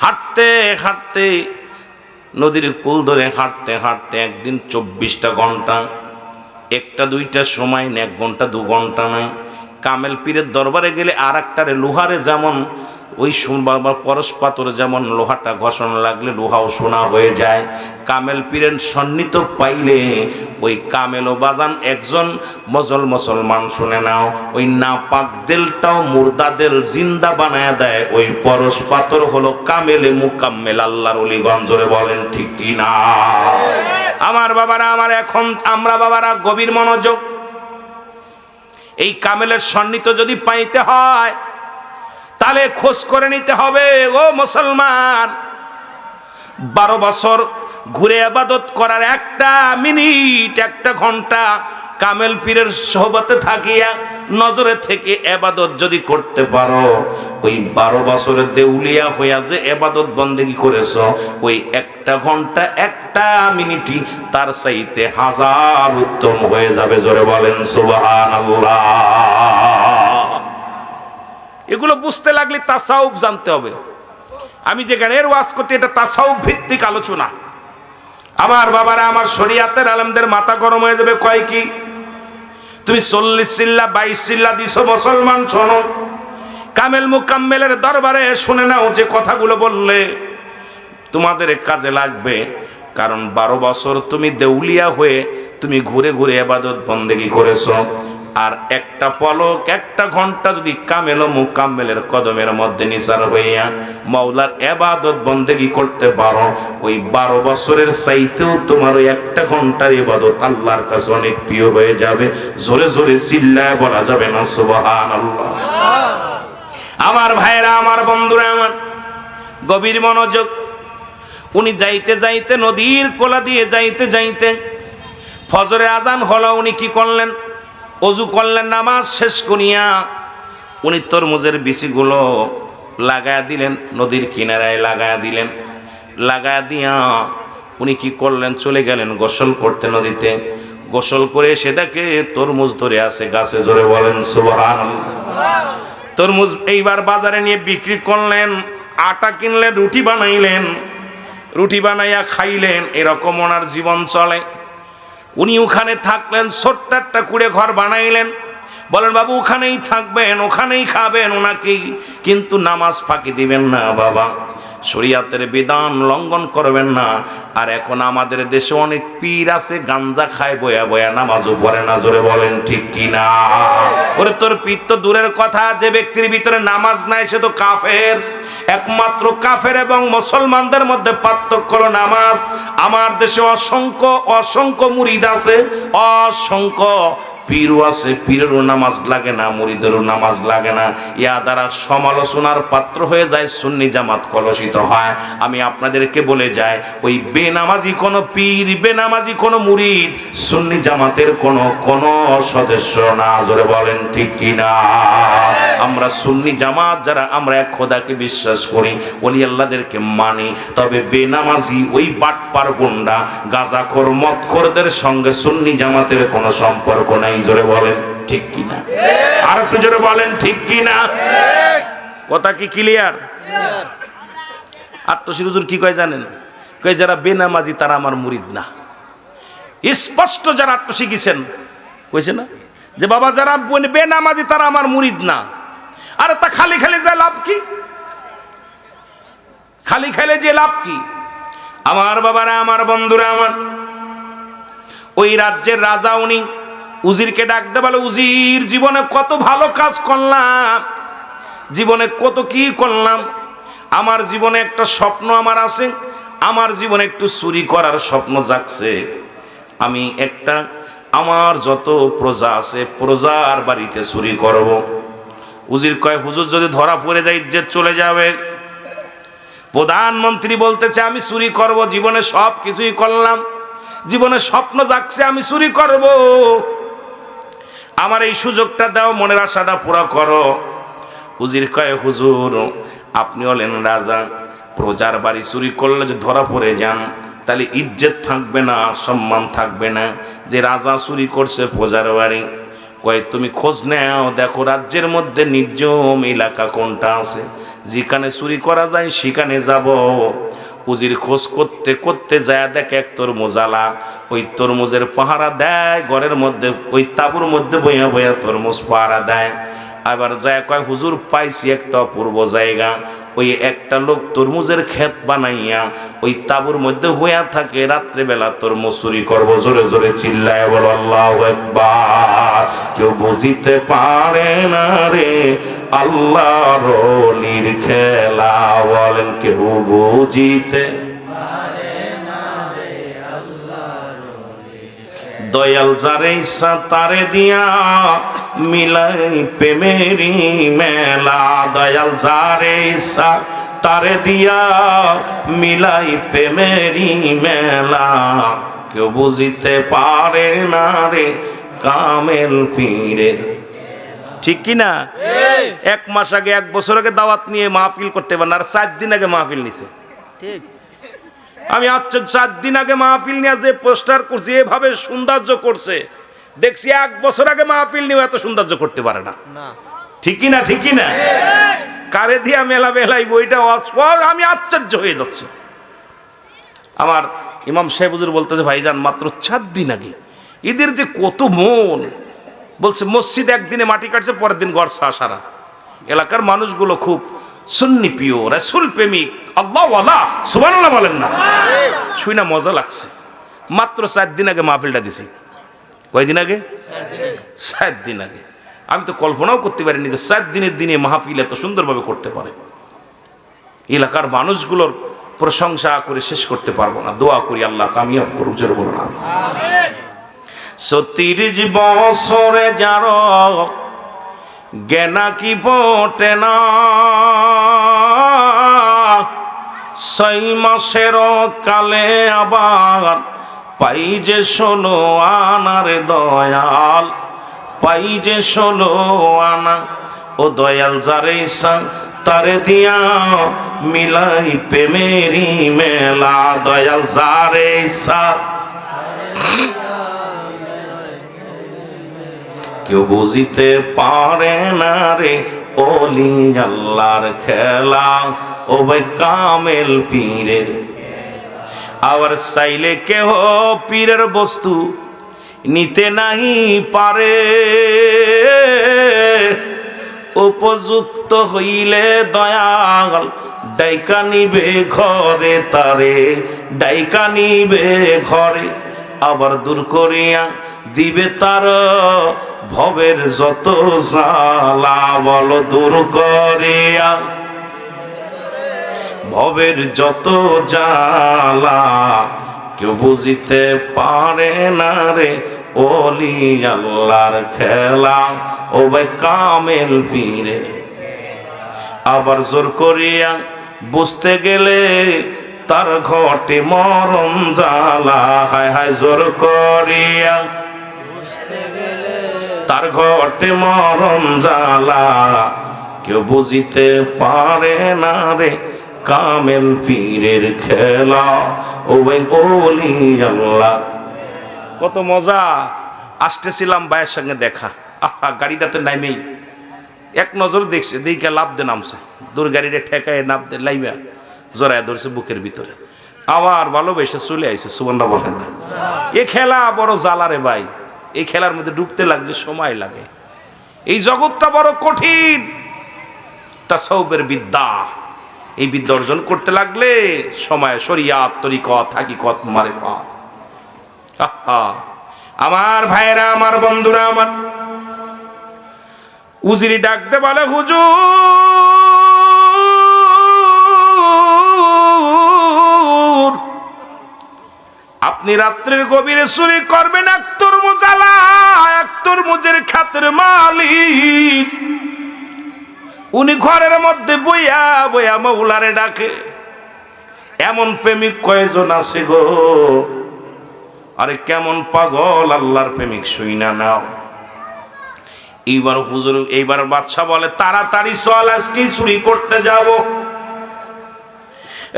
হাঁটতে হাঁটতে নদীর কুল ধরে হাঁটতে হাঁটতে একদিন 24টা ঘন্টা, 1টা 2টা সময় না, 1 ঘন্টা 2 ঘন্টা নাই। কামেল পীরের দরবারে গেলে আর একটারে লোহারে যেমন ওই পরশ পাথরে যেমন লোহাটা ঘষণ লাগলে লোহাও সোনা হয়ে যায়, কামেল পীরের সন্নিহিত পাইলে ওই কামেল ও বাজান একজন মুসলমান শুনে নাও, ওই নাপাক দিলটাও মুর্দা দিল জিন্দা বানায় দেয়। ওই পরশ পাথর হলো কামেলে মুকাম্মেল। আল্লাহর ওলিগণ জোরে বলেন ঠিক কি না? আমার বাবারা, আমার এখন আমরা বাবারা গভীর মনোযোগ। এই কামেলের সন্নিহিত যদি পাইতে হয় তাহলে খোঁজ করে নিতে হবে। ও মুসলমান, 12 বছর ঘুরে ইবাদত করার 1টা মিনিট 1টা ঘন্টা কামেল পীরের সোহবতে থাকিয়া নজরে থেকে ইবাদত যদি করতে পারো, ওই 12 বছরের দেউলিয়া হইয়া যে ইবাদত বন্দেগী করেছো, ওই 1টা ঘন্টা 1টা মিনিটই তার চাইতে 1000 উত্তম হয়ে যাবে। জোরে বলেন সুবহানাল্লাহ। এগুলো বুঝতে লাগলে তাসাউফ জানতে হবে। আমি যে গানের ওয়াজ করতে, এটা তাসাউফ ভিত্তিক আলোচনা। আমার বাবারা, আমার শরীয়তের আলেমদের মাথা গরম হয়ে যাবে। কয় কি, তুমি 40 চিল্লা 22 চিল্লা দিছো, মুসলমান শোনো, কামেল মুকাম্মেলের দরবারে শুনে নাও, যে কথাগুলো বললে তোমাদের কাজে লাগবে। কারণ 12 বছর তুমি দেউলিয়া হয়ে তুমি ঘুরে ঘুরে ইবাদত বন্দেগী করেছো, আর একটা পলক একটা ঘন্টা যদি কামেল ও মুকাম্মেলের কদমের মধ্যে নিসার হইয়া মাওলার ইবাদত বন্দেগী করতে পারো, ওই 12 বছরের চাইতেও তোমার ওই একটা ঘন্টার ইবাদত আল্লাহর কাছে অনেক প্রিয় হয়ে যাবে। জোরে জোরে চিল্লায় বলা যাবে না সুবহানাল্লাহ। আমার ভাইরা, আমার বন্ধুরা, আমার গভীর মনোযোগ। উনি যাইতে যাইতে নদীর কোলা দিয়ে যাইতে যাইতে ফজরে আজান হলো। উনি কি করলেন? অজু করলেন। নামাজ শেষ করিয়া উনি তরমুজের বিচিগুলো লাগায়া দিলেন, নদীর কিনারায় লাগায়া দিলেন। লাগায়া দিয়া উনি কি করলেন? চলে গেলেন গোসল করতে নদীতে। গোসল করে সেটাকে তরমুজ ধরে আছে গাছে। জোরে বলেন সুবহানাল্লাহ। তরমুজ এইবার বাজারে নিয়ে বিক্রি করলেন। আটা কিনলেন, রুটি বানাইলেন, রুটি বানাইয়া খাইলেন। এরকম ওনার জীবন চলে। উনি ওখানে থাকলেন, ছোট্ট একটা কুড়ে ঘর বানাইলেন। বলেন বাবু ওখানেই থাকবেন, ওখানেই খাবেন, ওনাকে কিন্তু নামাজ ফাঁকি দিবেন না বাবা, শরীয়তের বিধান লঙ্ঘন করবেন না। আর এখন আমাদের দেশে অনেক পীর আছে, গাঞ্জা খায়, বয়া বয়া নামাজও পড়ে না। জোরে বলেন ঠিক কিনা? ওরে তোর পীর তো দূরের কথা, যে ব্যক্তির ভিতরে নামাজ নাই সে তো কাফের। একমাত্র কাফের এবং মুসলমানদের মধ্যে পার্থক্য হলো নামাজ। আমার দেশে অসংখ্য অসংখ্য মুরিদ আছে, অসংখ্য পীরও আছে, পীরেরও নামাজ লাগে না, মুরিদেরও নামাজ লাগে না। ইয়া দ্বারা সমালোচনার পাত্র হয়ে যায়, সুন্নি জামাত কলুষিত হয়। আমি আপনাদেরকে বলে যাই, ওই বেনামাজি কোনো পীর, বেনামাজি কোনো মুরিদ সুন্নি জামাতের কোনো সদস্য না। জোরে বলেন ঠিক কিনা? আমরা সুন্নি জামাত যারা, আমরা এক খোদাকে বিশ্বাস করি, ওলি আল্লাহদেরকে মানি। তবে বেনামাজি ওই বাটপার গুন্ডা গাঁজাখোর মদখোরদের সঙ্গে সুন্নি জামাতের কোনো সম্পর্ক নাই। জোরে বলেন ঠিক কিনা? আর একটু জোরে বলেন ঠিক কিনা? কথা কি ক্লিয়ার? আত্মশী হুজুর কি কয় জানেন? কয় যারা বেনামাজি তারা আমার মুরিদ না। স্পষ্ট যারা আত্মশী গেছেন কইছে না যে বাবা যারা বেনামাজি তারা আমার মুরিদ না। আরে তা খালি খালি যে লাভ কি? খালি খালি যে লাভ কি? আমার বাবারা, আমার বন্ধুরা, আমার ওই রাজ্যের রাজা উনি উজিরকে ডাকতে বলে, উজির জীবনে কত ভালো কাজ করলাম, জীবনে কত কি করলাম। আমার জীবনে একটা স্বপ্ন আমার আছে, আমার জীবনে একটু চুরি করার স্বপ্ন জাগছে। আমি একটা, আমার যত প্রজা আছে প্রজার বাড়িতে চুরি করব। উজির কয় হুজুর যদি ধরা পড়ে যায় ইজ্জত চলে যাবে। প্রধানমন্ত্রী বলতেছে আমি চুরি করব, জীবনে সব কিছুই করলাম, জীবনে স্বপ্ন জাগছে আমি চুরি করব, আমার এই সুযোগটা দাও, মনের আশাটা পুরা করো। উজির কয় হুজুর আপনি হলেন রাজা, প্রজার বাড়ি চুরি করলে যে ধরা পড়ে যান তাহলে ইজ্জত থাকবে না, সম্মান থাকবে না, যে রাজা চুরি করছে প্রজার বাড়ি। কয় তুমি খোঁজ নাও, দেখো রাজ্যের মধ্যে নির্জন এলাকা কোনটা আছে, যেখানে চুরি করা যায় সেখানে যাব। উজির খোঁজ করতে করতে যায় দেখে এক তরমুজালা, ওই তরমুজের পাহারা দেয় ঘরের মধ্যে, ওই তাঁবুর মধ্যে বইয়া বইয়া তরমুজ পাহারা দেয়। আবার যায় কয় হুজুর পাইছি একটা অপূর্ব জায়গা, ওই একটা লোক তরমুজের ক্ষেত বানাইয়া ওই তাঁবুর মধ্যে হইয়া থাকে, রাত্রেবেলা তরমুজ চুরি করবো। জোরে জোরে চিল্লায় বলো আল্লাহু আকবার। কেউ বুঝিতে পারে না রে আল্লাহর ওলির খেলা, বলেন কেউ বুঝিতে দয়াল যারে ইচ্ছা তারে দিয়া মিলাই প্রেমেরি মেলা। দয়াল যারে ইচ্ছা তারে দিয়া মিলাই প্রেমেরি মেলা, কেউ বুঝিতে পারে না রে কামেল পীরের। ঠিক কি না? 1 মাস আগে 1 বছর আগে দাওয়াত নিয়ে মাহফিল করতে পারেন, আর 4 দিন আগে মাহফিল নিছে। ঠিক, আমি আচ্ছা 4 দিন আগে মাহফিল নিয়ে যে পোস্টার করছি, এভাবে সৌন্দর্য করছে, দেখছি 1 বছর আগে মাহফিল নিয়ে এত সৌন্দর্য করতে পারে না। ঠিক কি না? ঠিক কি না? কারে দিয়া মেলা মেলাই বইটা আমি আশ্চর্য হয়ে যাচ্ছে। আমার ইমাম সাহেব হুজুর বলতেছে ভাইজান মাত্র 4 দিন আগে এদের যে কত মন, বলছে মসজিদ একদিনে মাটি কাটছে, পরের দিন ঘর সারা। এলাকার মানুষগুলো খুব সুন্নি প্রিয়, রাসূল প্রেমিক, আল্লাহ ওয়ালা, সুবহানাল্লাহ বলেন না? শুই না মজা লাগছে। মাত্র 4 দিন আগে মাহফিলটা দিছি। কয়দিন আগে? 7 দিন আগে। আমি তো কল্পনাও করতে পারিনি যে 7 দিনের দিনে মাহফিল এত সুন্দরভাবে করতে পারে। এলাকার মানুষগুলোর প্রশংসা করে শেষ করতে পারবো না। দোয়া করি আল্লাহ কামিয়াব করুক, জোরে বলুন আমিন। 30 বছরে যার জ্ঞানা কি পটে না, 6 মাসের কালে আবার পাই যে 16 আনার দয়াল, পাই যে 16 আনা। ও দয়াল যারে ইচ্ছা তারে দিয়া মিলাই প্রেমেরি মেলা, দয়াল যারে ইচ্ছা। কেউ বুঝিতে পারে না রে ওলি আল্লাহর খেলা, ও ভাই কামেল পীরের। আবার চাইলে কেহ পীরের বস্তু নিতে নাহি পারে, উপযুক্ত হইলে দয়াল ডাইকা নিবে ঘরে তারে, ডাইকা নিবে ঘরে। আবার দূর করিয়া দিবে তার ভবের যত জ্বালা, বলো দূর করিয়া ভবের যত জ্বালা। কেউ বুঝিতে পারে না রে ওলি আল্লাহর খেলা, ও ভাই কামেল পীরে। আবার জোর করিয়া বুঝতে গেলে তার ঘটে মরণ জ্বালা, হায় হায় জোর করিয়া তার ঘটে মরণ জ্বালা। কেউ বুঝিতে পারে না রে কামেল পীরের খেলা, ও ভাই ওলি আল্লাহ। কত মজা। আসতেছিলাম ভাইয়ের সঙ্গে দেখা, আহা গাড়িটাতে নামেই এক নজর দেখছে, দেখে লাভ দে নামছে, দূর গাড়িটা ঠেকায় নাম দে লাইবা জড়ায় ধরছে বুকের ভিতরে। আবার ভালোবেসে চলে আইছে। সুবহানাল্লাহ বলেন না? এ খেলা বড় জ্বালা রে ভাই। এই খেলার মধ্যে ডুবতে লাগলে সময় লাগে। এই জগৎটা বড় কঠিন। তাসাউফের বিদ্যা, এই বিদ্যা অর্জন করতে লাগলে সময় শরিয়াত তরিকত হাকিকত মারিফাত। আমার ভাইরা, আমার বন্ধুরা, আমার উজিরি ডাকতে বলে হুজুর আপনি রাত্রের গভীরে চুরি করবেন এক তরমুজ আলা, এক তরমুজের খাতের মালিক। উনি ঘরের মধ্যে বইয়া বইয়া মৌলারে ডাকে। এমন প্রেমিক কয়জন আছে গো? আরে কেমন পাগল আল্লাহর প্রেমিক শুই না নাও। এইবার হুজুর, এইবার বাদশা বলে তাড়াতাড়ি চল, আজকে চুরি করতে যাব।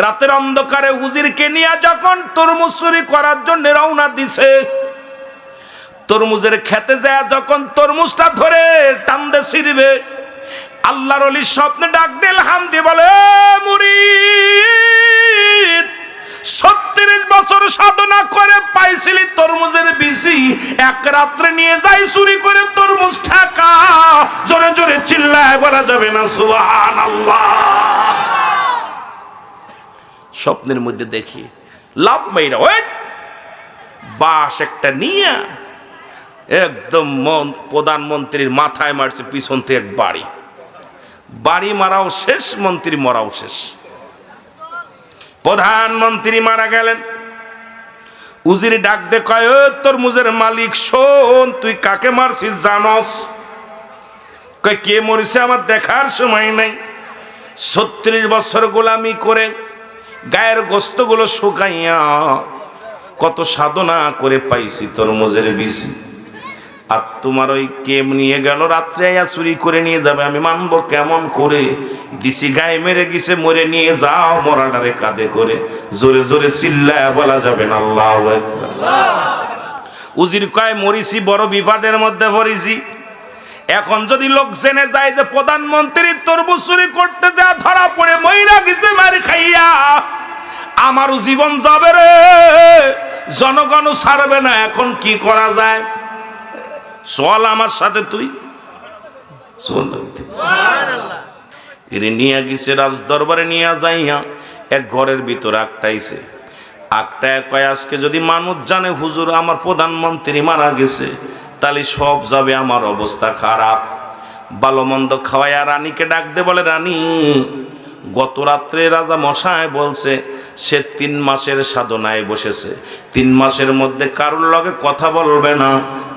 রাতের অন্ধকারে উজিরকে নিয়ে যখন তরমুজ চুরি করার জন্য রওনা দিছে, তরমুজের খেতে যায় যখন তরমুজটা ধরে টানতে ছিড়বে, আল্লাহর ওলি স্বপ্নে ডাক দিল হামদি বলে মুরিদ 36 বছর সাধনা করে পাইছিলি তরমুজের বিচি, এক রাত্রে নিয়ে যাই চুরি করে তরমুজ ঠাকা। জোরে জোরে চিল্লায় বলা যাবে না সুবহানাল্লাহ। স্বপ্নের মধ্যে দেখি লাভ মাইরা ওই বাঁশ একটা নিয়ে একদম প্রধানমন্ত্রীর মাথায় মারছে পিছন থেকে এক বাড়ি। বাড়ি মারাও শেষ, মন্ত্রী মরাও শেষ। প্রধানমন্ত্রী মারা গেলেন। উজির ডাক দে কয় তরমুজের মালিক শোন, তুই কাকে মারছিস জানস? কয় কে মরিছে আমার দেখার সময় নাই। 36 বছর গোলামি করে গায়ের গোস্তগুলো শুকাইয়া কত সাধনা করে পাইছি তরমুজের বিচি। আর তোমার ওই কেম নিয়ে গেল রাত্রে আয়া চুরি করে নিয়ে যাবে, আমি মানবো কেমন করে? দিছি গায়ে মেরে গেছে, মরে নিয়ে যাও মরাডারে কাঁধে করে। জোরে জোরে চিল্লায় বলা যাবে না আল্লাহু আকবার। উজির কয় মরিছি, বড় বিপদের মধ্যে পড়েছি। এখন যদি লোক জেনে যায় যে প্রধানমন্ত্রী তরমুজ চুরি করতে যা ধরা পড়ে মইরা গেছে মারি খাইয়া, আমারও জীবন যাবে রে, জনগণও ছাড়বে না। এখন কি করা যায়? চল আমার সাথে তুই। এর নিয়ে গেছে রাজ দরবারে, নিয়ে যাইয়া এক ঘরের ভিতরে আটটাইছে। আটটায় কয় আজকে যদি মানুষ জানে হুজুর আমার প্রধানমন্ত্রী মারা গেছে, তাহলে সব যাবে, আমার অবস্থা খারাপ। ভালো মন্দ খাওয়াইয়া রানীকে ডাক দে, বলে রানী, গত রাত্রে রাজা মশাই বলছে সে 3 মাসের সাধনায় বসেছে, 3 মাসের মধ্যে কারোর লগে কথা বলবে না,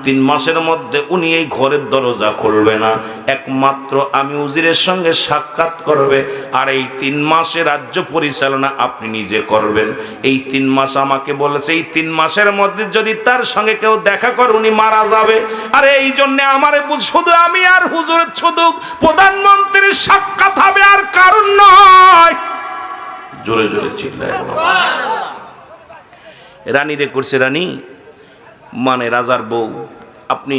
3 মাসের মধ্যে উনি এই ঘরের দরজা খুলবে না, একমাত্র আমি উজিরের সঙ্গে সাক্ষাৎ করবে, আর এই 3 মাসে রাজ্য পরিচালনা আপনি নিজে করবেন। এই 3 মাস আমাকে বলেছে, এই 3 মাসের মধ্যে যদি তার সঙ্গে কেউ দেখা করে উনি মারা যাবে। আর এই জন্য আমার শুধু আমি আর হুজুরের শুধু প্রধানমন্ত্রীর সাক্ষাৎ হবে, আর কারণ নয়। জোরে জোরে চিল্লায় রানী রে করছে, রানী মানে রাজার বউ, আপনি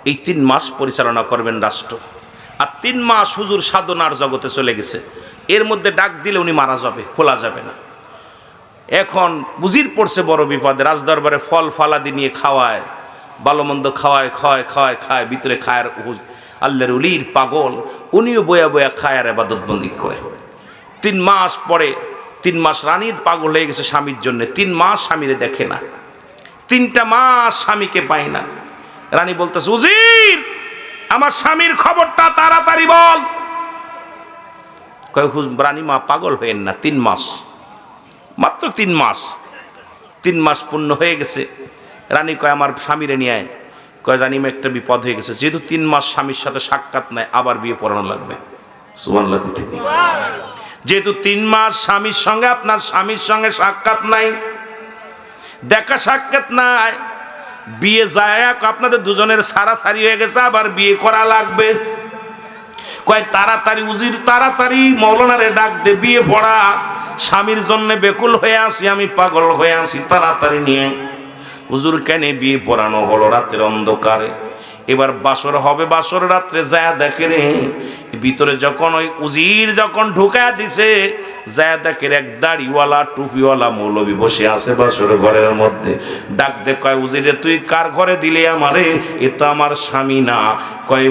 এই 3 মাস পরিচালনা করবেন রাষ্ট্র, আর 3 মাস হুজুর সাধনার জগতে চলে গেছে, এর মধ্যে ডাক দিলে উনি মারা যাবে, খোলা যাবে না। এখন বুঝির পড়ছে বড় বিপদে, রাজদরবারে ফল ফালাদি নিয়ে খাওয়ায়, ভালো মন্দ খাওয়ায়, খায় ভিতরে খায়, আল্লাহর ওলির পাগল, উনিও বয়া বয়া খায় আর ইবাদত বন্দি করে। 3 মাস পরে, 3 মাস রানীর পাগল হয়ে গেছে স্বামীর জন্য, 3 মাস স্বামীরে দেখে না, 3টা মাস স্বামীকে পায় না। রানী বলতেছে, উজির আমার স্বামীর খবরটা তাড়াতাড়ি বল। কয় রানী মা পাগল হয়েন না, 3 মাস মাত্র, 3 মাস, 3 মাস পূর্ণ হয়ে গেছে। রানী কয় আমার স্বামীরে নিয়ে আয়। কয় রানী মা একটা বিপদ হয়ে গেছে, যেহেতু 3 মাস স্বামীর সাথে সাক্ষাৎ নাই, আবার বিয়ে পড়ানো লাগবে। সুবহানাল্লাহ। যেহেতু 3 মাস স্বামীর সঙ্গে, আপনার স্বামীর সঙ্গে সাক্ষাৎ নাই, দেখা সাক্ষাৎ নাই, বিয়ে যায় আপনাদের দুজনের সারাসারি হয়ে গেছে, আবার বিয়ে করা লাগবে। কয় তাড়াতাড়ি উজির, তাড়াতাড়ি মৌলানারে ডাক দে, বিয়ে পড়া, স্বামীর জন্য বেকুল হয়ে আসি, আমি পাগল হয়ে আসি, তাড়াতাড়ি নিয়ে। হুজুর কেন বিয়ে পড়ানো হলো রাতের অন্ধকারে। এবার বাসর হবে, বাসর রাত্রে যায় দেখে রে ভিতরে যখন ওই উজির যখন ঢুকা দিছে, যায় দেখে এক দাড়িওয়ালা টুপিওয়ালা মৌলবী বসে আছে বাসর ঘরের মধ্যে। ডাক দে, কয় উজিরে তুই কার ঘরে দিলে আমারে? এ তো আমার স্বামী না। কয়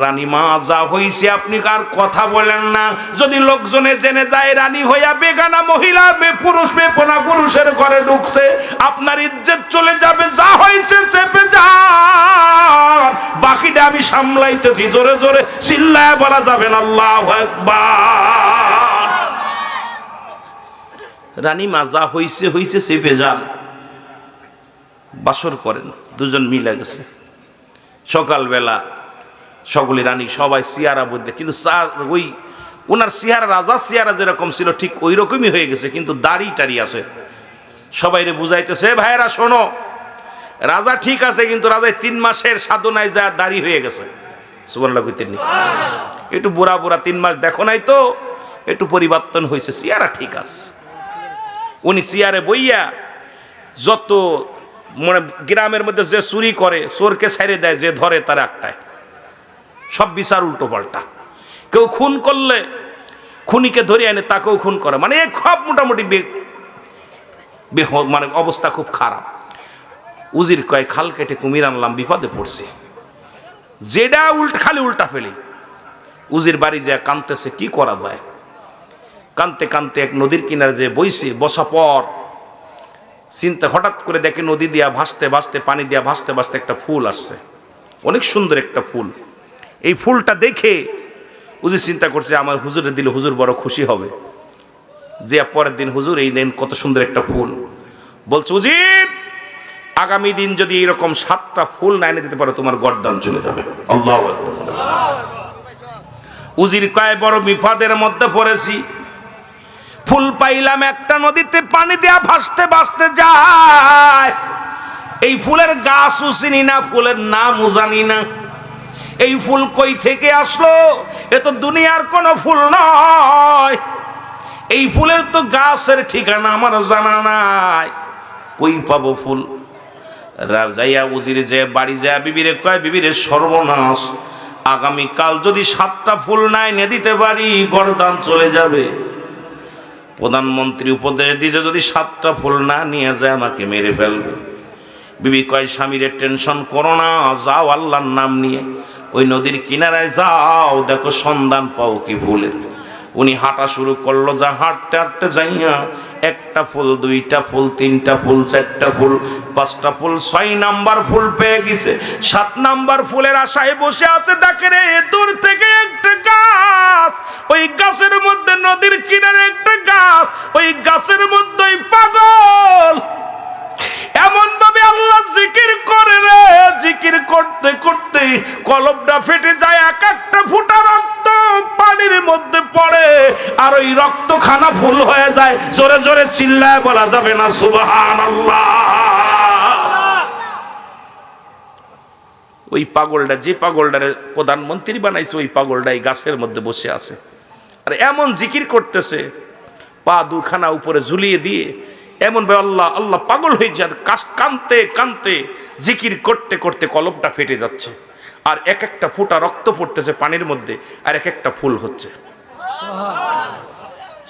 রানীমা যা হইছে আপনি কার কথা বলেন না, যদি লোকজনে জেনে যায় রানী হইয়া বেগানা মহিলা বেপনা পুরুষের ঘরে ঢুকছে, আপনার ইজ্জত চলে যাবে, যা হয়েছে চেপে যান, বাকিটা আমি সামলাইতেছি। জোরে জোরে চিল্লায় বলা যাবে না আল্লাহু আকবার। রানীমা যা হইছে হইছে, চেপে যান, বাসর করেন, দুজন মিলে গেছে। সকালবেলা সকলে রানী সবাই সিয়ারা বলতে, কিন্তু ওই ওনার সিয়ারা, রাজা সিয়ারা যেরকম ছিল ঠিক ওই রকমই হয়ে গেছে, কিন্তু দাড়ি টাড়ি আছে। সবাই রে বুঝাইতেছে, ভাইয়েরা শোনো, রাজা ঠিক আছে, কিন্তু রাজায় 3 মাসের সাধনায় যা দাড়ি হয়ে গেছে। সুবহানাল্লাহ কইতেন নি? একটু বুড়া বুড়া 3 মাস দেখো নাই তো, একটু পরিবর্তন হয়েছে, সিয়ারা ঠিক আছে। উনি সিয়ারে বইয়া যত মানে গ্রামের মধ্যে যে চুরি করে, চোরকে ছেড়ে দেয়, যে ধরে তার একটাই, সব বিচার উল্টো পাল্টা। কেউ খুন করলে খুনিকে ধরে আনে, তাকেও খুন করে, মানে সব মোটামুটি মানে অবস্থা খুব খারাপ। উজির কয় খাল কেটে কুমির আনলাম, বিপদে পড়ছি, যেটা খালি উল্টা ফেলি। উজির বাড়ি যায় কাঁদতেছে, কি করা যায়? কাঁদতে কাঁদতে এক নদীর কিনারে যে বসা পর চিন্তা, হঠাৎ করে দেখে নদী দিয়া ভাসতে ভাসতে, পানি দিয়া ভাসতে ভাসতে একটা ফুল আসছে, অনেক সুন্দর একটা ফুল। এই ফুলটা দেখে উজির চিন্তা করছে, আমার হুজুরে দিলে হুজুর বড় খুশি হবে। যে পরের দিন, হুজুর এই দিন কত সুন্দর একটা ফুল। বলছে, উজির আগামী দিন যদি এরকম 7টা ফুল না এনে দিতে পারো, তোমার গর্দান চলে যাবে। আল্লাহু আকবার। উজির কয় বড় বিপদের মধ্যে পড়েছি, ফুল পাইলাম একটা, নদীতে পানি দেয়া ভাসতে ভাসতে যায়, এই ফুলের গাছও চিনি না, ফুলের নামও জানি না, এই ফুল কই থেকে আসলো? এ তো দুনিয়ার কোনো ফুল নয়, এই ফুলের তো গাছের ঠিকানা আমার জানা নাই, কই পাবো ফুল? যাইয়া উজিরে যে বাড়ি যায় বিবিরে কয়, বিবিরে সর্বনাশ, আগামীকাল যদি 7টা ফুল না এনে দিতে পারি, গর্দান চলে যাবে। প্রধানমন্ত্রী উপদেশ দিয়েছে, যদি 7টা ফুল না নিয়ে যায় আমাকে মেরে ফেলবে। বিবি কয়, স্বামীরে টেনশন করো না, যাও আল্লাহর নাম নিয়ে ওই নদীর কিনারায় যাও, দেখো সন্ধান পাও কি ফুলের। উনি হাঁটা শুরু করলো, যা হাঁটতে হাঁটতে যাইয়া একটা ফুল, দুইটা ফুল, তিনটা ফুল, চারটা ফুল, পাঁচটা ফুল, 6 নাম্বার ফুল পেয়ে গেছে। 7 নাম্বার ফুলের আশায় বসে আছে। দেখে রে দূর থেকে একটা গাছ, ওই গাছের মধ্যে নদীর কিনারে একটা গাছ, ওই গাছের মধ্যে ওই পাগল এমন ভাবে আল্লাহ জিকির করে রে, জিকির করতে করতে কলবটা ফেটে যায়, এক একটা ফোঁটা রক্ত পানির মধ্যে পড়ে, আর ওই রক্ত খানা ফুল হয়ে যায়। জোরে জোরে চিল্লায় বলা যাবে না সুবহানাল্লাহ। ওই পাগলটা, যে পাগলটারে প্রধানমন্ত্রী বানাইছে, ওই পাগলটা এই গাছের মধ্যে বসে আছে আর এমন জিকির করতেছে, পা দুখানা উপরে ঝুলিয়ে দিয়ে এমন ভাবে আল্লাহ আল্লাহ, পাগল হয়ে যায়, কানতে কানতে জিকির করতে করতে কলবটা ফেটে যাচ্ছে, আর এক একটা ফোঁটা রক্ত পড়তেছে পানির মধ্যে, আর এক একটা ফুল হচ্ছে।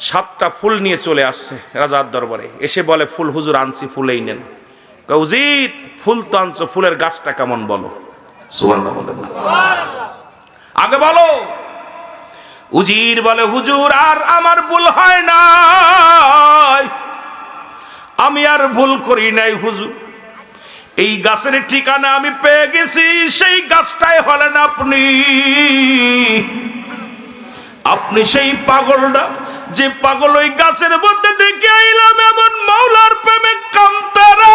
7টা ফুল নিয়ে চলে আসছে রাজার দরবারে, এসে বলে ফুল হুজুর আনছি, ফুলেই নেন। উজির ফুল তো আনছো, ফুলের গাছটা কেমন বলো। সুবহানাল্লাহ বলেন না, আগে বলো। উজির বলে হুজুর আর আমার ভুল হয় না, আমি আর ভুল করি নাই হুজুর, এই গাছের ঠিকানা আমি পেয়ে গেছি, সেই গাছটাই হলেন আপনি। আপনি সেই পাগলটা, যে পাগল ওই গাছের মধ্যে দেখে আইলাম এমন মাওলার প্রেমে কামতারা,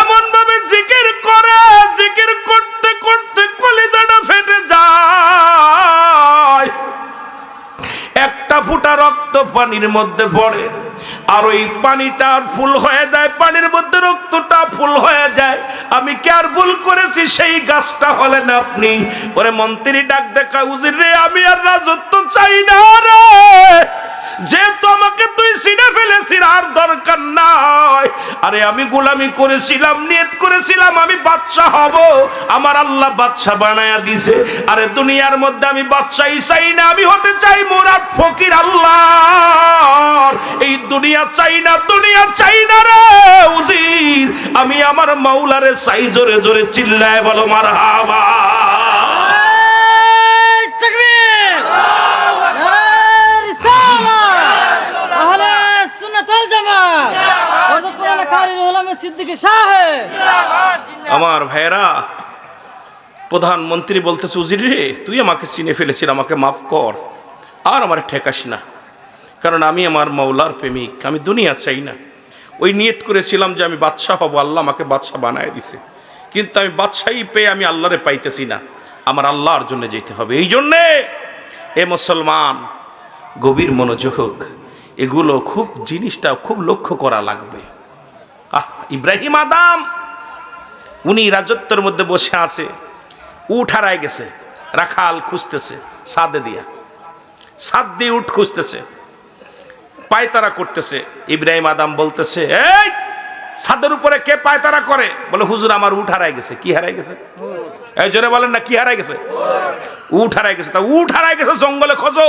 এমন ভাবে জিকির করে, জিকির করতে করতে কলিজাটা ফেটে যায়, একটা ফোঁটা রক্ত পানির মধ্যে পড়ে, আর ওই পানিটা ফুল হয়ে যায়, পানির মধ্যে রক্তটা ফুল হয়ে যায়। আমি কি আর ভুল করেছি, সেই গাছটা হলেন আপনি। ওরে মন্ত্রী ডাক দেখা, উজির রে আমি আর রাজত্ব চাই না রে, যেহেতু আমাকে তুই চিনে ফেলেছিস আর দরকার নাই। আরে আমি গোলামি করেছিলাম, নিয়ত করেছিলাম আমি বাদশা হব, আমার আল্লাহ বাদশা বানায়া দিছে। আরে দুনিয়ার মধ্যে আমি বাদশাই চাই না, আমি হতে চাই মুরাদ ফকির আল্লাহ। এই দুনিয়া চাই না, দুনিয়া চাই না রে উজির, আমি আমার মাওলারে চাই। জোরে জোরে চিল্লায় বলো মারহাবা। আমার ভাইরা, প্রধানমন্ত্রী বলতেছে উজির রে তুই আমাকে চিনে ফেলেছিস, আমাকে মাফ কর, আর আমার ঠেকাস না, কারণ আমি আমার মাওলার প্রেমিক, আমি দুনিয়া চাই না। ওই নিয়ত করেছিলাম যে আমি বাদশা হব, আল্লাহ আমাকে বাদশা বানায় দিছে, কিন্তু আমি বাদশাহী পেয়ে আমি আল্লাহরে পাইতেছি না, আমার আল্লাহর জন্য যেতে হবে। এই জন্যে এ মুসলমান গভীর মনোযোগ, এগুলো খুব জিনিসটা খুব লক্ষ্য করা লাগবে। ইব্রাহিম আদম উনি রাজত্বের মধ্যে বসে আছে, উঠ হারায় গেছে, রাখাল খুঁজতেছে ছাদে দিয়া, ছাদ দিয়ে উঠ খুঁজতেছে, পায়তারা করতেছে। ইব্রাহিম আদম বলতেছে এই ছাদের উপরে কে পায়তারা করে? বলে হুজুর আমার উঠ হারায় গেছে। কি হারায় গেছে? এই জোরে বলেন না, কি হারায় গেছে? উঠ হারায় গেছে। তা উঠ হারায় গেছে জঙ্গলে খোঁজো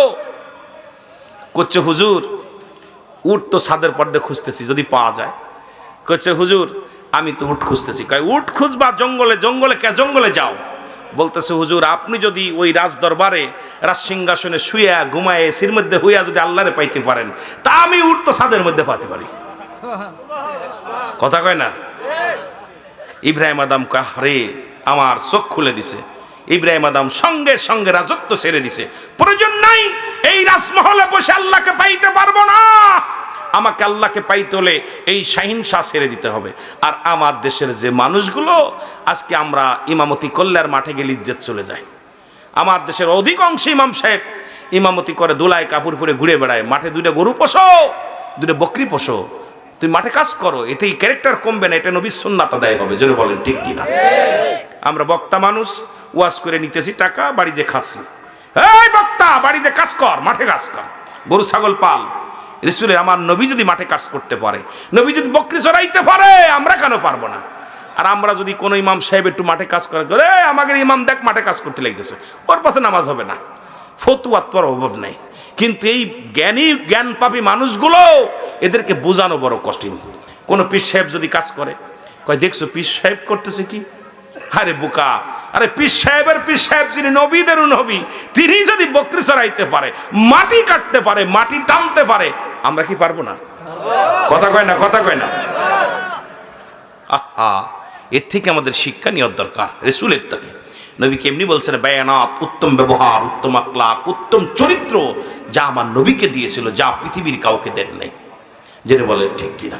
করছে। হুজুর উঠ তো ছাদের পর্দে খুঁজতেছি, যদি পাওয়া যায়। করছে হুজুর আমি তো উঠ খুঁজতেছি। কয় উঠ খুঁজবা জঙ্গলে? জঙ্গলে কে? জঙ্গলে যাও। বলতেছে হুজুর আপনি যদি ওই রাজ দরবারে রাজ সিংহাসনে শুয়ে ঘুমায় এসির মধ্যে হইয়া যদি আল্লাহরে পাইতে পারেন, তা আমি উঠ তো ছাদের মধ্যে পাইতে পারি। কথা কয় না? ইব্রাহিম আদম কয় আরে আমার চোখ খুলে দিছে। ইব্রাহিম আদম সঙ্গে সঙ্গে রাজত্ব ছেড়ে দিছে। প্রয়োজন নাই, এই রাজমহলে বসে আল্লাহকে পাইতে পারবো না, আমাকে আল্লাহকে পাইতে হলে এই শাহিন শাহ ছেড়ে দিতে হবে। আর আমার দেশের যে মানুষগুলো আজকে আমরা ইমামতি করলে আর মাঠে গেলে ইজ্জত চলে যায়। আমার দেশের অধিকাংশ ইমাম সাহেব ইমামতি করে দোলায় কাপড় পরে ঘুরে বেড়ায়। মাঠে 2টা গরু পোষো, 2টা বকরি পোষো, তুই মাঠে কাজ করো, এতেই ক্যারেক্টার কমবে না, এটা নবীর সুন্নাত আদায় হবে। যদি বলেন ঠিক কিনা? আমরা বক্তা মানুষ, ওয়াজ করে নিতেছি টাকা, বাড়িতে খাচ্ছি। এই বক্তা বাড়িতে কাজ কর, মাঠে কাজ কর, গরু ছাগল পাল। রাসূলের আমার নবী যদি মাঠে কাজ করতে পারে, নবী যদি বকরি চড়াইতে পারে, আমরা কেন পারবো না? আর আমরা যদি কোনো ইমাম সাহেব একটু মাঠে কাজ করে, আমাদের ইমাম দেখ মাঠে কাজ করতে লেগেছে, ওর পাশে নামাজ হবে না, ফতুয়ার তোর অভাব নেই। কিন্তু এই জ্ঞানী জ্ঞান পাপী মানুষগুলো, এদেরকে বোঝানো বড় কঠিন। কোনো পীর সাহেব যদি কাজ করে, কয় দেখছো পীর সাহেব করতেছে কি? আরে বোকা, আরে পীর সাহেব যিনি নবীদেরও নবী, তিনি যদি বকরি চড়াইতে পারে, মাটি কাটতে পারে, মাটি টানতে পারে, আমরা কি পারবো না? কথা কয় না। আহা, এর থেকে আমাদের শিক্ষা নেওয়ার দরকার রাসূলের থেকে। নবী কেমনি বলছেন, বায়ানাত, উত্তম ব্যবহার, উত্তম আখলাক, উত্তম চরিত্র যা আমার নবীকে দিয়েছিল, যা পৃথিবীর কাউকে দেন নাই। যেটা বলেন ঠিক কিনা?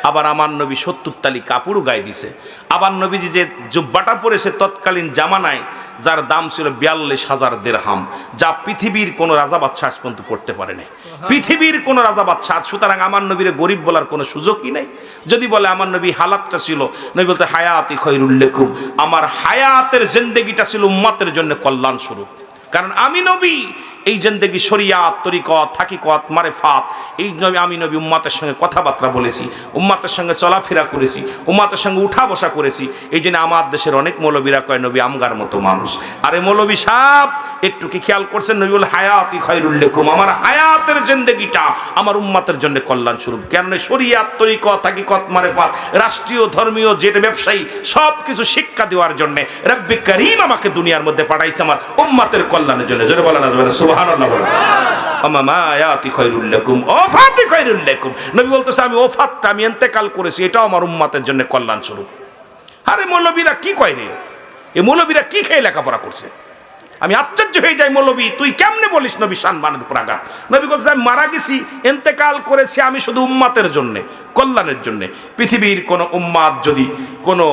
আবার আমার নবী 70 তালি কাপড়ও গায়ে দিছে। আবার নবীজি যে জুব্বাটা পরেছে তৎকালীন জামানায়, যার দাম ছিল 42,000 দিরহাম, যা পৃথিবীর কোন রাজা বাদশাহ আজ পর্যন্ত পড়তে পারে নাই, পৃথিবীর কোন রাজা বাদশাহ। সুতরাং আমার নবীর গরিব বলার কোনো সুযোগই নাই। যদি বলে আমার নবী হালাতটা ছিল, নবী বলতে হায়াতি খৈরুল লাকুম, আমার হায়াতের জিন্দেগিটা ছিল উম্মতের জন্য কল্যাণ স্বরূপ। কারণ আমি নবী এই জিন্দেগি শরিয়াত, তরিকত, হাকিকত, মারিফাত, এই নবী আমি নবী উম্মতের সঙ্গে কথাবার্তা বলেছি, উম্মতের সঙ্গে চলাফেরা করেছি, উম্মতের সঙ্গে উঠা বসা করেছি। এই জন্য আমার দেশের অনেক মৌলবীরা কয় নবী আমগার মতো মানুষ। আরে মৌলবী সাহেব, একটু কি খেয়াল করছেন? নবী বলে হায়াতি খৈরুল লাকুম, আমার হায়াতের জিন্দেগিটা আমার উম্মতের জন্য কল্যাণ স্বরূপ। কেন? শরিয়াত, তরিকত, হাকিকত, মারিফাত, রাষ্ট্রীয় ধর্মীয় যেটা ব্যবসায়ী, সব কিছু শিক্ষা দেওয়ার জন্য রব্বে করিম আমাকে দুনিয়ার মধ্যে পাঠাইছে আমার উম্মতের কল্যাণের জন্য। জোরে বলেন সুবহানাল্লাহ বলেন। আমামা আয়াতি খৈরুল লাকুম, ওফাতি খৈরুল লাকুম। নবী বলতেছে আমি ওফাতটা, আমি ইন্তেকাল করেছি, এটাও আমার উম্মতের জন্য কল্যাণ স্বরূপ। আরে মৌলবীরা কি কয় রে? এই মৌলবীরা কি খেয়ে লেখাপড়া করছে? আমি আশ্চর্য হয়ে যাই, মৌলবী তুই কেমনে বলিস নবী সম্মানের উপর আঘাত? নবী বলছে আমি মারা গেছি, ইন্তেকাল করেছি, আমি শুধু উম্মতের জন্য, কল্যাণের জন্য। পৃথিবীর কোন উম্মাত যদি কোনো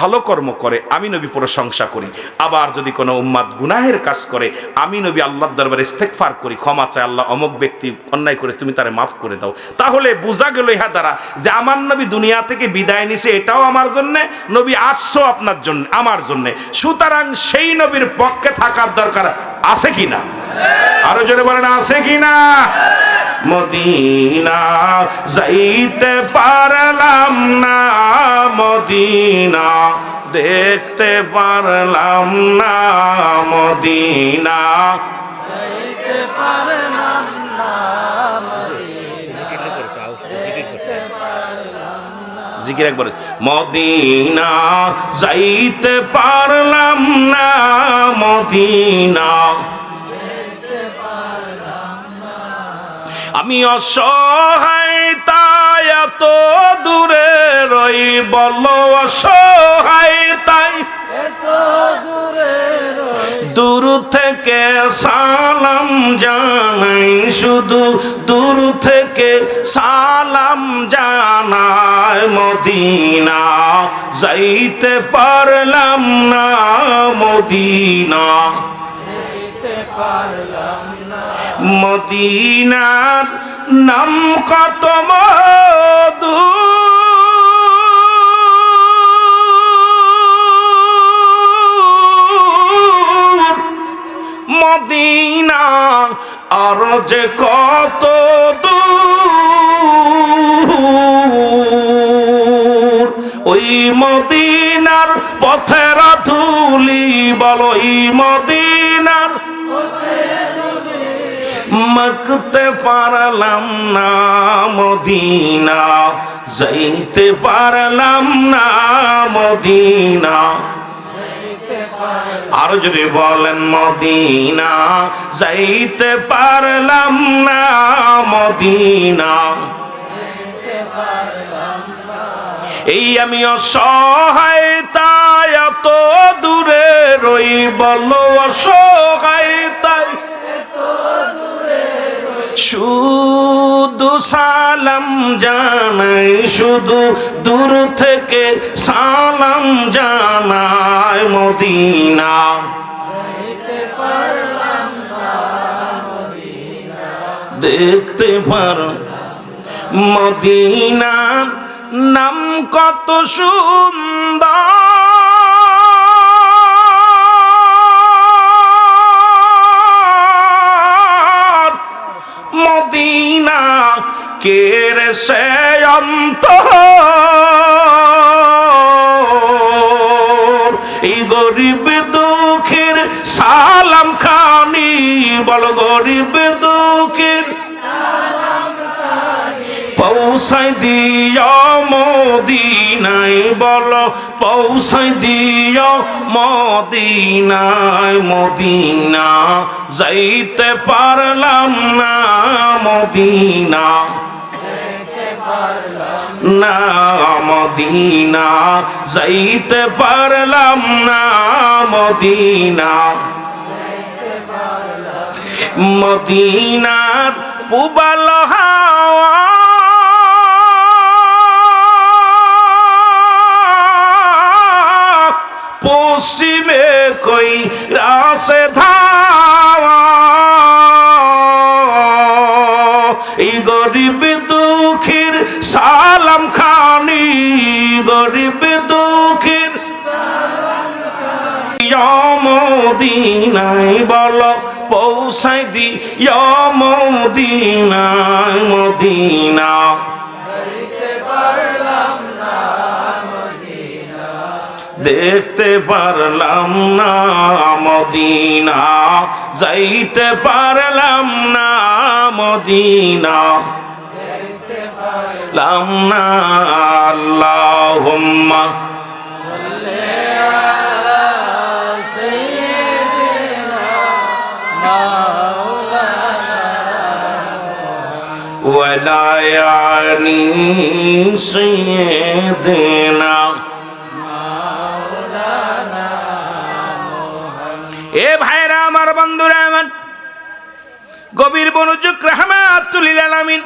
ভালো কর্ম করে, আমি নবী প্রশংসা করি। আবার যদি কোনো উম্মাত গুনাহের কাজ করে, আমি নবী আল্লাহর দরবারে ইস্তেগফার করি, ক্ষমা চাই, আল্লাহ অমুক ব্যক্তি অন্যায় করেছে, তুমি তারে মাফ করে দাও। তাহলে বোঝা গেল ইহা দ্বারা যে আমার নবী দুনিয়া থেকে বিদায় নিছে, এটাও আমার জন্য, নবী আসছো আপনার জন্য, আমার জন্য। সুতরাং সেই নবীর পক্ষে থাকার দরকার আছে কিনা? আরো জোরে বলেন আছে কিনা? মদিনা যাইতে পারলাম না, মদিনা দেখতে পারলাম না, মদিনা যাইতে পারলাম না, জিকির একবার, মদিনা যাইতে পারলাম না, মদিনা আমি অসহায় তাই এত দূরে রই, বলো অসহায় তাই এত দূরে রই, দূর থেকে সালাম জানাই, শুধু দূর থেকে সালাম জানাই, মদিনা যাইতে পারলাম না, মদিনা যাইতে পারলাম না। মদিনার নাম কত মধু, মদিনা আর যে কত দূর, ওই মদিনার পথের ধুলি, বলো ওই মদিনার মাখতে পারলাম না, মদিনা যাইতে পারলাম না, মদিনা আর যদি বলেন মদিনা যাইতে পারলাম না, মদিনা এই আমি অসহায় তাই এত দূরে রই, বলো অসহায় তাই শুধু সালাম জানাই, শুধু দূর থেকে সালাম জানাই, মদিনা দেখতে পারো, মদিনার নাম কত সুন্দর, মদিনা কের সে অন্তর, এই গরিব দুঃখের সালাম খানি, বল গরিব দুঃখের সালাম খানি, পৌঁছাই দিও মদিনায়, বলো পৌঁছাই দিও মদিনায়। মদিনা যাইতে পারলাম না, মদিনা না, মদিনা যাইতে পারলাম না, মদিনা। মদিনার পুবাল হাওয়া পশ্চিমে কই রাসে ধাওয়া, এই গরিব দুঃখীর সালাম খানি, গরিব দুঃখীর মদিনায়, বলো পৌঁছাই দিও মদিনায়। মদিনা দেখতে পারলাম না, মদিনা যাইতে পারলাম না, মদিনা লাম না। আল্লাহুম্মা ওয়ালা ইয়ানি সাইয়্যিদিনা। এ ভাইরা আমার, বন্ধুরা আমার, গভীর মনোযোগ, রাহমাতুল লিল আলামিন।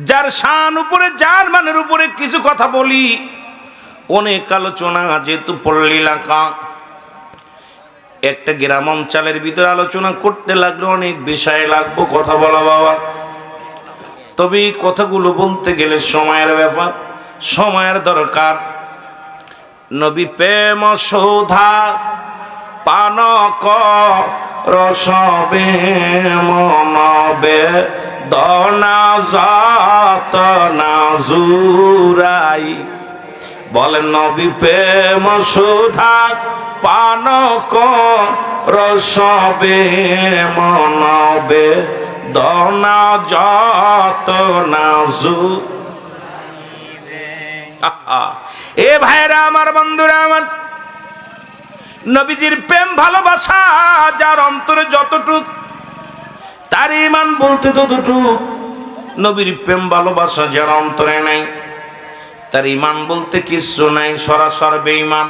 যার শান উপরে, যার মানের উপরে কিছু কথা বলি, অনেক আলোচনা যেহেতু পল্লী এলাকা, একটা গ্রাম অঞ্চলের ভিতরে আলোচনা করতে লাগলে অনেক বিষয় লাগবো কথা বলা বাবা। তবে এই কথাগুলো বলতে গেলে সময়ের ব্যাপার, সময়ের দরকার। নবী প্রেম সৌধা পান রসবে মনবে দনা যাত না জুরাই। বলেন নবী প্রেম সৌধা পান রসবে মনবে দনা যত না জু। এ ভাইরা আমার, বন্ধুরা আমার, নবীজির প্রেম ভালোবাসা যার অন্তরে যতটুক, তার ঈমান বলতে ততটুক। নবীর প্রেম ভালোবাসা যার অন্তরে নাই, তার ঈমান বলতে কিছু নাই, সরাসর বেঈমান।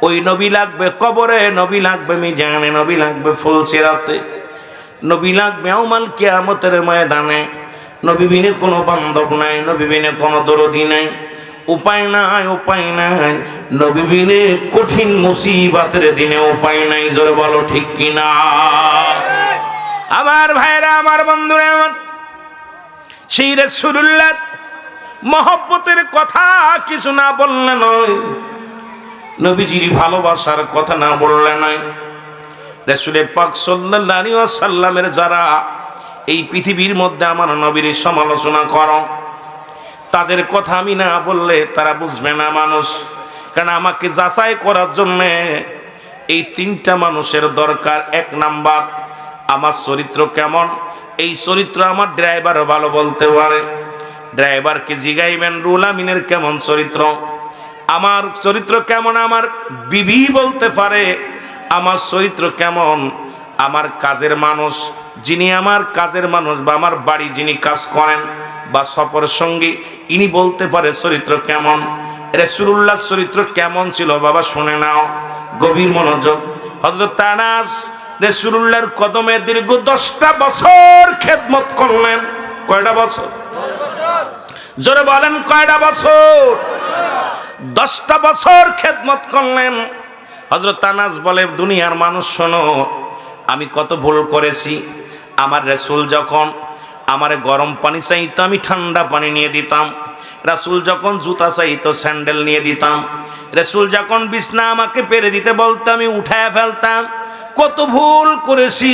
ওই নবী লাগবে কবরে, নবী লাগবে মিজানে, নবী লাগবে ফুলসিরাতে, নবী লাগবে ইয়াউমাল কিয়ামতের ময়দানে। নবী বিনে কোনো বান্ধব নাই, নবী বিনে কোনো দরদি নাই, উপায় নাই, উপায় নাই। নবী বিনে কঠিন মুসিবতের দিনে উপায় নাই। জোরে বলো ঠিক কিনা? আমার ভাইরা আমার, বন্ধুরা আমার, সেই রাসূলুল্লাহ মহব্বতের কথা কিছু না বললে নয়, নবীজির ভালোবাসার কথা না বললে নয়। রাসূল পাক সাল্লাল্লাহু আলাইহি ওয়াসাল্লামের যারা এই পৃথিবীর মধ্যে আমার নবীর সমালোচনা করো, তাদের কথা আমি না বললে তারা বুঝবে না মানুষ। কারণ আমাকে যাচাই করার জন্য এই তিনটা মানুষের দরকার। এক নাম্বার, আমার চরিত্র কেমন। এই চরিত্র আমার ড্রাইভারও ভালো বলতে পারে। ড্রাইভারকে জিগাইবেন রুহুল আমিনের কেমন চরিত্র, আমার চরিত্র কেমন, আমার বিবি বলতে পারে আমার চরিত্র কেমন। আমার কাজের মানুষ, যিনি আমার কাজের মানুষ বা আমার বাড়ি যিনি কাজ করেন বা সফর সঙ্গী, ইনি বলতে পারে চরিত্র কেমন। রাসূলুল্লাহর চরিত্র কেমন ছিল বাবা শুনে নাও, গভীর মনোযোগ। হযরত আনাস রাসূলুল্লাহর কদমে দীর্ঘ 10টা বছর খেদমত করলেন। কয়টা বছর? জোরে বলেন কয়টা বছর? 10টা বছর খেদমত করলেন। হযরত আনাস বলে, দুনিয়ার মানুষ শোনো, আমি কত ভুল করেছি। আমার রাসূল যখন আমারে গরম পানি চাইতো আমি ঠান্ডা পানি নিয়ে দিতাম, রাসূল যখন জুতা চাইতো স্যান্ডেল নিয়ে দিতাম, রাসূল যখন বিছনা আমাকে পেরে দিতে বলতো আমি উঠায় ফেলতাম। কত ভুল করেছি।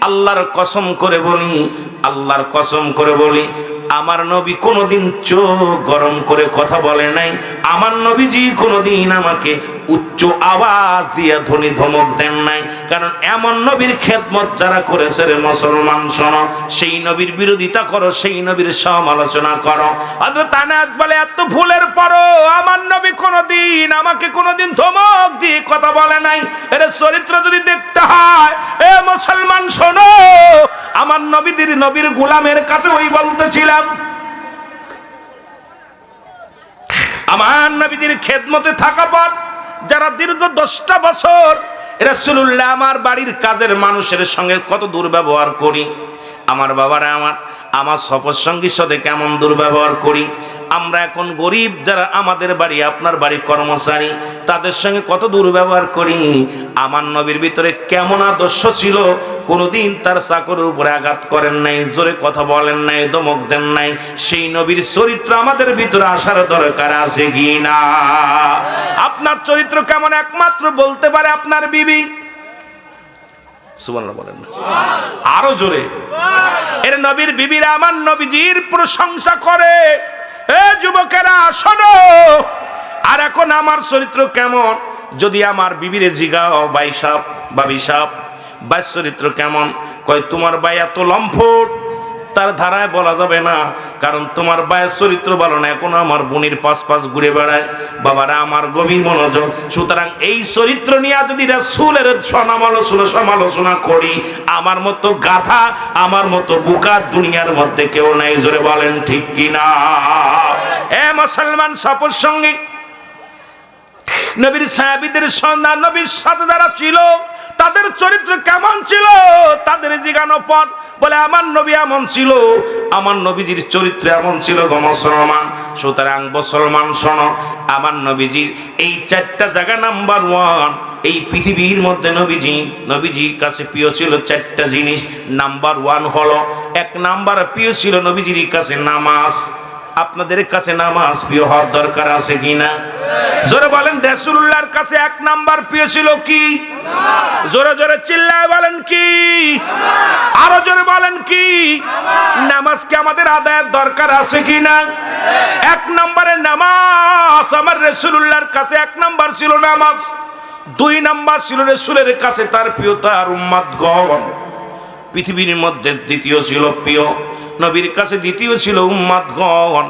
আল্লাহর কসম করে বলি, আল্লাহর কসম করে বলি, আমার নবী কোনোদিন চোখ গরম করে কথা বলে নাই। আমার নবীজি কোনোদিন আমাকে উচ্চ আওয়াজ দিয়ে ধ্বনি ধমক দেন নাই। কারণ এমন নবীর খেদমত যারা করেছে রে মুসলমান শোনো, সেই নবীর বিরোধিতা করো, সেই নবীর সমালোচনা করো। হযরত আনাস বলে এত ভুলের পরও আমার নবী কোনোদিন আমাকে কোনোদিন ধমক দিয়ে কথা বলে নাই। এর চরিত্র যদি দেখতে হয় এ মুসলমান শোনো, আমার নবীর গোলামের কাছে ওই বলতেছিলাম, আমার নবীর খেদমতে থাকা পর যারা দীর্ঘ 10টা বছর রাসূলুল্লাহ আমার বাড়ির কাজের মানুষের সঙ্গে কত দুর্ব্যবহার করি, আমার বাবারা আমার সফর সঙ্গীর সাথে কেমন দুর্ব্যবহার করি, আমরা এখন গরিব যারা আমাদের বাড়ি আপনার বাড়ি কর্মচারী তাদের সঙ্গে কত দুর্ব্যবহার করি। আমার নবীর ভিতরে কেমন আদর্শ ছিল, কোনোদিন তার চাকরের উপরে আঘাত করেন নাই, জোরে কথা বলেন নাই, ধমক দেন নাই। সেই নবীর চরিত্র আমাদের ভিতরে আসার দরকার আছে কি না? আপনার চরিত্র কেমন একমাত্র বলতে পারে আপনার বিবি। সুবহানাল্লাহ বলেন না, আরো জোরে। এর নবীর বিবিরা আমার নবীজির প্রশংসা করে। এ যুবকেরা শোনো, আর এখন আমার চরিত্র কেমন যদি আমার বিবিরে জিগাও, ভাই সাহেব ভাবি সাহেব ভাই চরিত্র কেমন, কয় তোমার ভাই এত লম্পট, তার ধারায় বলা যাবে না, কারণ তোমার ভাইয়ের চরিত্র ভালো না, এখন আমার বোনের পাশ ঘুরে বেড়ায়। বাবারা আমার গভীর মনোযোগ। সুতরাং এই চরিত্র নিয়ে যদি রাসূলের সমালোচনা করি, আমার মতো গাধা, আমার মতো বোকা দুনিয়ার মধ্যে কেউ নাই, জোরে বলেন ঠিক কিনা? এ মুসলমান সফর সঙ্গী, নবীর সাহাবীদের সন্ধান, নবীর সাথে যারা ছিল তাদের চরিত্র কেমন ছিল তাদের জিজ্ঞানো পর বলে আমার নবী এমন ছিল, আমার নবীজির চরিত্র এমন ছিল গো মুসলমান। সুতরাং মুসলমান শোনো, আমার নবীজির এই 4টা জায়গা নাম্বার 1 এই পৃথিবীর মধ্যে নবীজির কাছে প্রিয় ছিল 4টা জিনিস। নাম্বার 1 হলো, 1 নাম্বার প্রিয় ছিল নবীজির কাছে নামাজ। আপনাদের কাছে নামাজ প্রিয় হওয়ার দরকার আছে কিনা? জোরে বলেন। রাসূলুল্লাহর কাছে 1 নাম্বার প্রিয় ছিল কি? জোরে জোরে চিল্লায় বলেন কি? আরো জোরে বলেন কি? নামাজ কি আমাদের আদায়ের দরকার আছে কিনা? 1 নম্বরে নামাজ। আমার রাসূলুল্লাহর কাছে 1 নাম্বার ছিল নামাজ। 2 নাম্বার ছিল রাসূলের কাছে তার প্রিয় তার উম্মতগণ। পৃথিবীর মধ্যে দ্বিতীয় ছিল প্রিয় নবীর কাছে, দ্বিতীয় ছিল উম্মতগণ।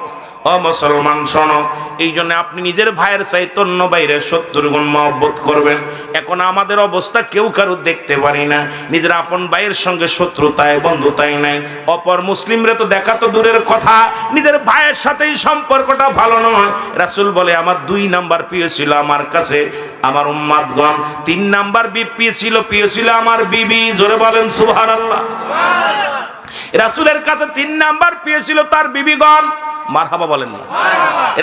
ও মুসলমান শোনো, এই জন্য আপনি নিজের ভাইয়ের চাইতে অন্য বাইরে 70 গুণ মহব্বত করবেন। এখন আমাদের অবস্থা কেউ কারো দেখতে পারি না, নিজের আপন ভাইয়ের সঙ্গে শত্রুতায় বন্ধুতাই নাই, অপর মুসলিমরা তো দেখা তো দূরের কথা, নিজের ভাইয়ের সাথেই সম্পর্কটা ভালো নয়। রাসূল বলে আমার 2 নাম্বার প্রিয় ছিল আমার কাছে আমার উম্মতগণ। 3 নাম্বার প্রিয় ছিল আমার বিবি। জোরে বলেন সুবহানাল্লাহ। রাসূলের কাছে 3 নাম্বার প্রিয় ছিল তার বিবিগণ। মারহাবা বলেন না।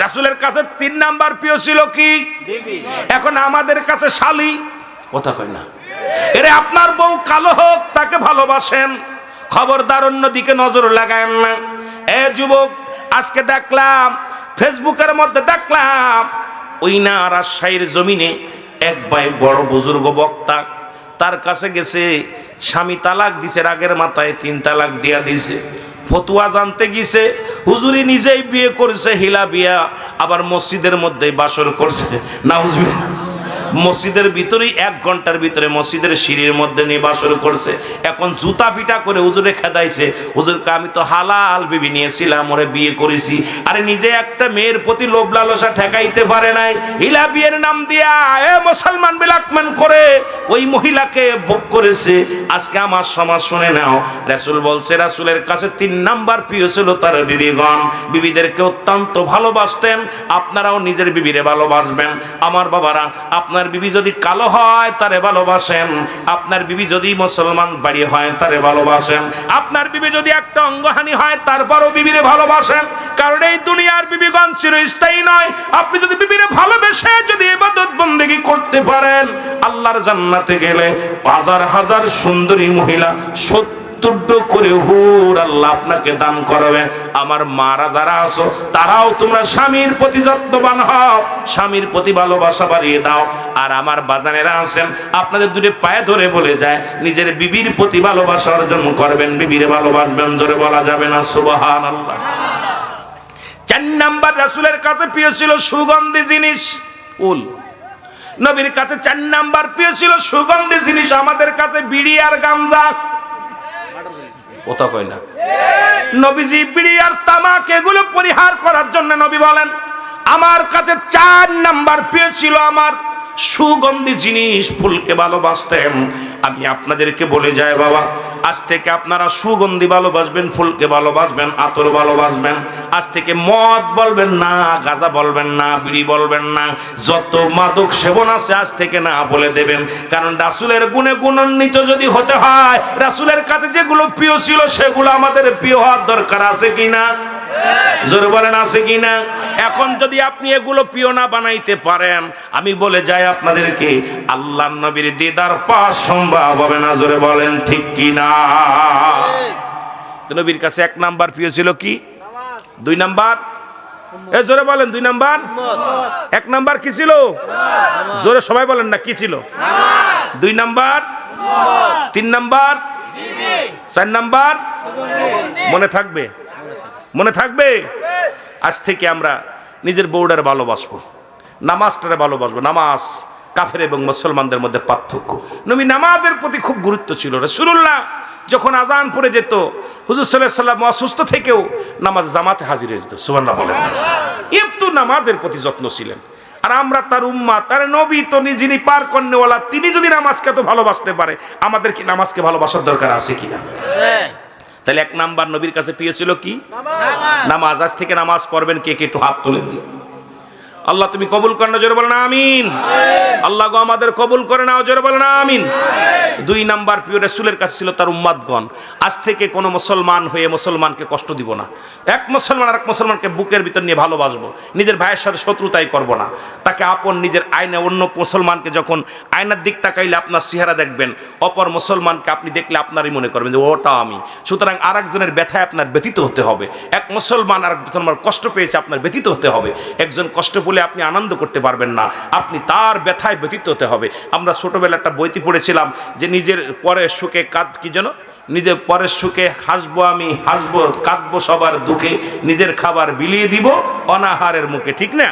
রাসূলের কাছে 3 নাম্বার প্রিয় ছিল কি? বিবি। এখন আমাদের কাছে শালি, কথা কয় না। এরে আপনার বউ কালো হোক তাকে ভালোবাসেন, খবরদার অন্যদিকে নজর লাগায়েন না। এ যুবক, আজকে দেখলাম ফেসবুকের মধ্যে দেখলাম ওই না রাজশাহীর জমিনে এক ভাই বড় বুজুর্গ বক্তা, তার কাছে গেছে, স্বামী তালাক দিছে, রাগের মাথায় 3 তালাক দিয়া দিছে। ফতুয়া জানতে গিয়েছে, হুজুরি নিজেই বিয়ে করেছে, হিলা বিয়া, আবার মসজিদের মধ্যে বাসর করছে। নাউজুবিল্লাহ। মসজিদের ভিতরেই 1 ঘন্টার ভিতরে মসজিদের সিঁড়ির মধ্যে নিয়ে বাসর করছে। এখন জুতা পিটা করে হুজুরে খেদাইছে। হুজুরকে আমি তো হালাল বিবি নিয়েছিলাম, ওরে বিয়ে করেছি। আরে নিজে একটা মেয়ের প্রতি লোভ লালসা ঠেকাইতে পারে নাই, হিলা বিয়ের নাম দিয়া এ মুসলমান ব্ল্যাকমেন করে ওই মহিলাকে ভোগ করেছে। আজকে আমার সমাজ শুনে নাও, রাসূল বলছে রাসূলের কাছে 3 নাম্বার প্রিয় ছিল তার বিবিগণ। বিবিদেরকে অত্যন্ত ভালোবাসতেন, আপনারাও নিজের বিবিরে ভালোবাসবেন। আমার বাবারা, আপনার বিবি যদি কালো হয় তারে ভালোবাসেন, আপনার বিবি যদি মুসলমান বাড়ি হয় তারে ভালোবাসেন, আপনার বিবি যদি একটা অঙ্গহানি হয় তারপরও বিবিরে ভালোবাসেন, কারণ এই দুনিয়ার বিবিগণ চিরস্থায়ী নয়। আপনি যদি বিবিরে ভালোবেসে যদি ইবাদত বন্দেগী করতে পারেন, আল্লাহর জান্নাতে গেলে 1000 সুন্দরী মহিলা 70 করে হুর আল্লাহ আপনাকে দান করবে। আমার মারা যারা আছো তারাও তোমরা স্বামীর প্রতি যত্নবান হও, স্বামীর প্রতি ভালোবাসা বাড়িয়ে দাও। আর আমার বাজানেরা আছেন, আপনাদের 2 পায়ে ধরে বলে যায় নিজের বিবির প্রতি ভালোবাসা অর্জন করবেন, বিবিরে ভালোবাসবেন। জোরে বলা যাবে না সুবহানাল্লাহ। 4 নাম্বার রাসূলের কাছে প্রিয় ছিল সুগন্ধি জিনিস, ফুল। নবীর কাছে 4 নাম্বার প্রিয় ছিল সুগন্ধি জিনিস, আমাদের কাছে বিড়ি আর গাঞ্জা। কথা কয় না? নবীজি বিড়ি আর তামাক এগুলো পরিহার করার জন্য নবী বলেন আমার কাছে 4 নাম্বার প্রিয় ছিল আমার সুগন্ধি জিনিস, ফুলকে ভালোবাসতেন। আমি আপনাদেরকে বলে যাই বাবা, আজ থেকে আপনারা সুগন্ধি ভালোবাসবেন, ফুলকে ভালোবাসবেন, আতর ভালোবাসবেন। আজ থেকে মদ বলবেন না, গাঁজা বলবেন না, বিড়ি বলবেন না, যত মাদক সেবন আছে আজ থেকে না বলে দেবেন। কারণ রাসূলের গুণে গুণান্বিত যদি হতে হয়, রাসূলের কাছে যেগুলো প্রিয় ছিল সেগুলো আমাদের প্রিয় হওয়ার দরকার আছে কিনা? জোরে বলেন আছে কিনা? এখন যদি আপনি এগুলো প্রিয় না বানাইতে পারেন, আমি বলে যাই আপনাদেরকে আল্লাহর নবীর দিদার পাওয়া সম্ভব হবে না। জোরে বলেন ঠিক কিনা? নবীর কাছে 1 নাম্বার প্রিয় ছিল কি? 2 নাম্বার? জোরে বলেন 2 নাম্বার? 1 নাম্বার কি ছিল? জোরে সবাই বলেন না কি ছিল? 2 নাম্বার? 3 নাম্বার? 4 নাম্বার? মনে থাকবে? মনে থাকবে? আজ থেকে আমরা নিজের বউডারে ভালোবাসবো, নামাজটারে ভালোবাসবো। নামাজ কাফের এবং মুসলমানদের মধ্যে পার্থক্য। নবী নামাজের প্রতি খুব গুরুত্ব ছিল। রাসূলুল্লাহ যখন আজান পড়ে যেত, হুজুর সাল্লাল্লাহু আলাইহি ওয়াসাল্লাম অসুস্থ থেকেও নামাজ জামাতে হাজির হয়ে যেত। সুবহানাল্লাহ বলেন। একটু নামাজের প্রতি যত্ন ছিলেন। আর আমরা তার উম্মাত, তার নবী তো যিনি পার করনেওয়ালা, তিনি যদি নামাজকে এত ভালোবাসতে পারে, আমাদের কি নামাজকে ভালোবাসার দরকার আছে কিনা? তাহলে 1 নাম্বার নবীর কাছে প্রিয় ছিল কি? নামাজ। আজ থেকে নামাজ পড়বেন কে কে একটু হাত তুলে দিন। আল্লাহ তুমি কবুল করেন না, জোরে বলেন আমিন। আল্লাহ গো আমাদের কবুল করে নাও, জোরে বলেন আমিন। 2 নাম্বার প্রিয় রাসূলের কাছে ছিল তার উম্মাতগণ। আজ থেকে কোনো মুসলমান হয়ে মুসলমানকে কষ্ট দিব না। এক মুসলমান আর এক মুসলমানকে বুকের ভিতর নিয়ে ভালোবাসবো। নিজের ভাইয়ের সাথে শত্রুতাই করব না। তাকে আপন নিজের আয়না, অন্য মুসলমানকে যখন আয়নার দিক তাকাইলে আপনার চেহারা দেখবেন, অপর মুসলমানকে আপনি দেখলে আপনারই মনে করবেন যে ওটা আমি। সুতরাং আরেকজনের ব্যথায় আপনার ব্যথিত হতে হবে। এক মুসলমান আর এক মুসলমান কষ্ট পেয়েছে, আপনার ব্যথিত হতে হবে। একজন কষ্ট বলে আপনি আনন্দ করতে পারবেন না, আপনি তার ব্যথায় ব্যথিত হতে হবে। আমরা ছোটবেলা একটা বইতে পড়েছিলাম যে নিজের পরের সুখে কি যেন, নিজের পরের সুখে হাসবো আমি, হাসবো কাঁদবো সবার দুঃখে, নিজের খাবার বিলিয়ে দিব অনাহারের মুখে। ঠিক না?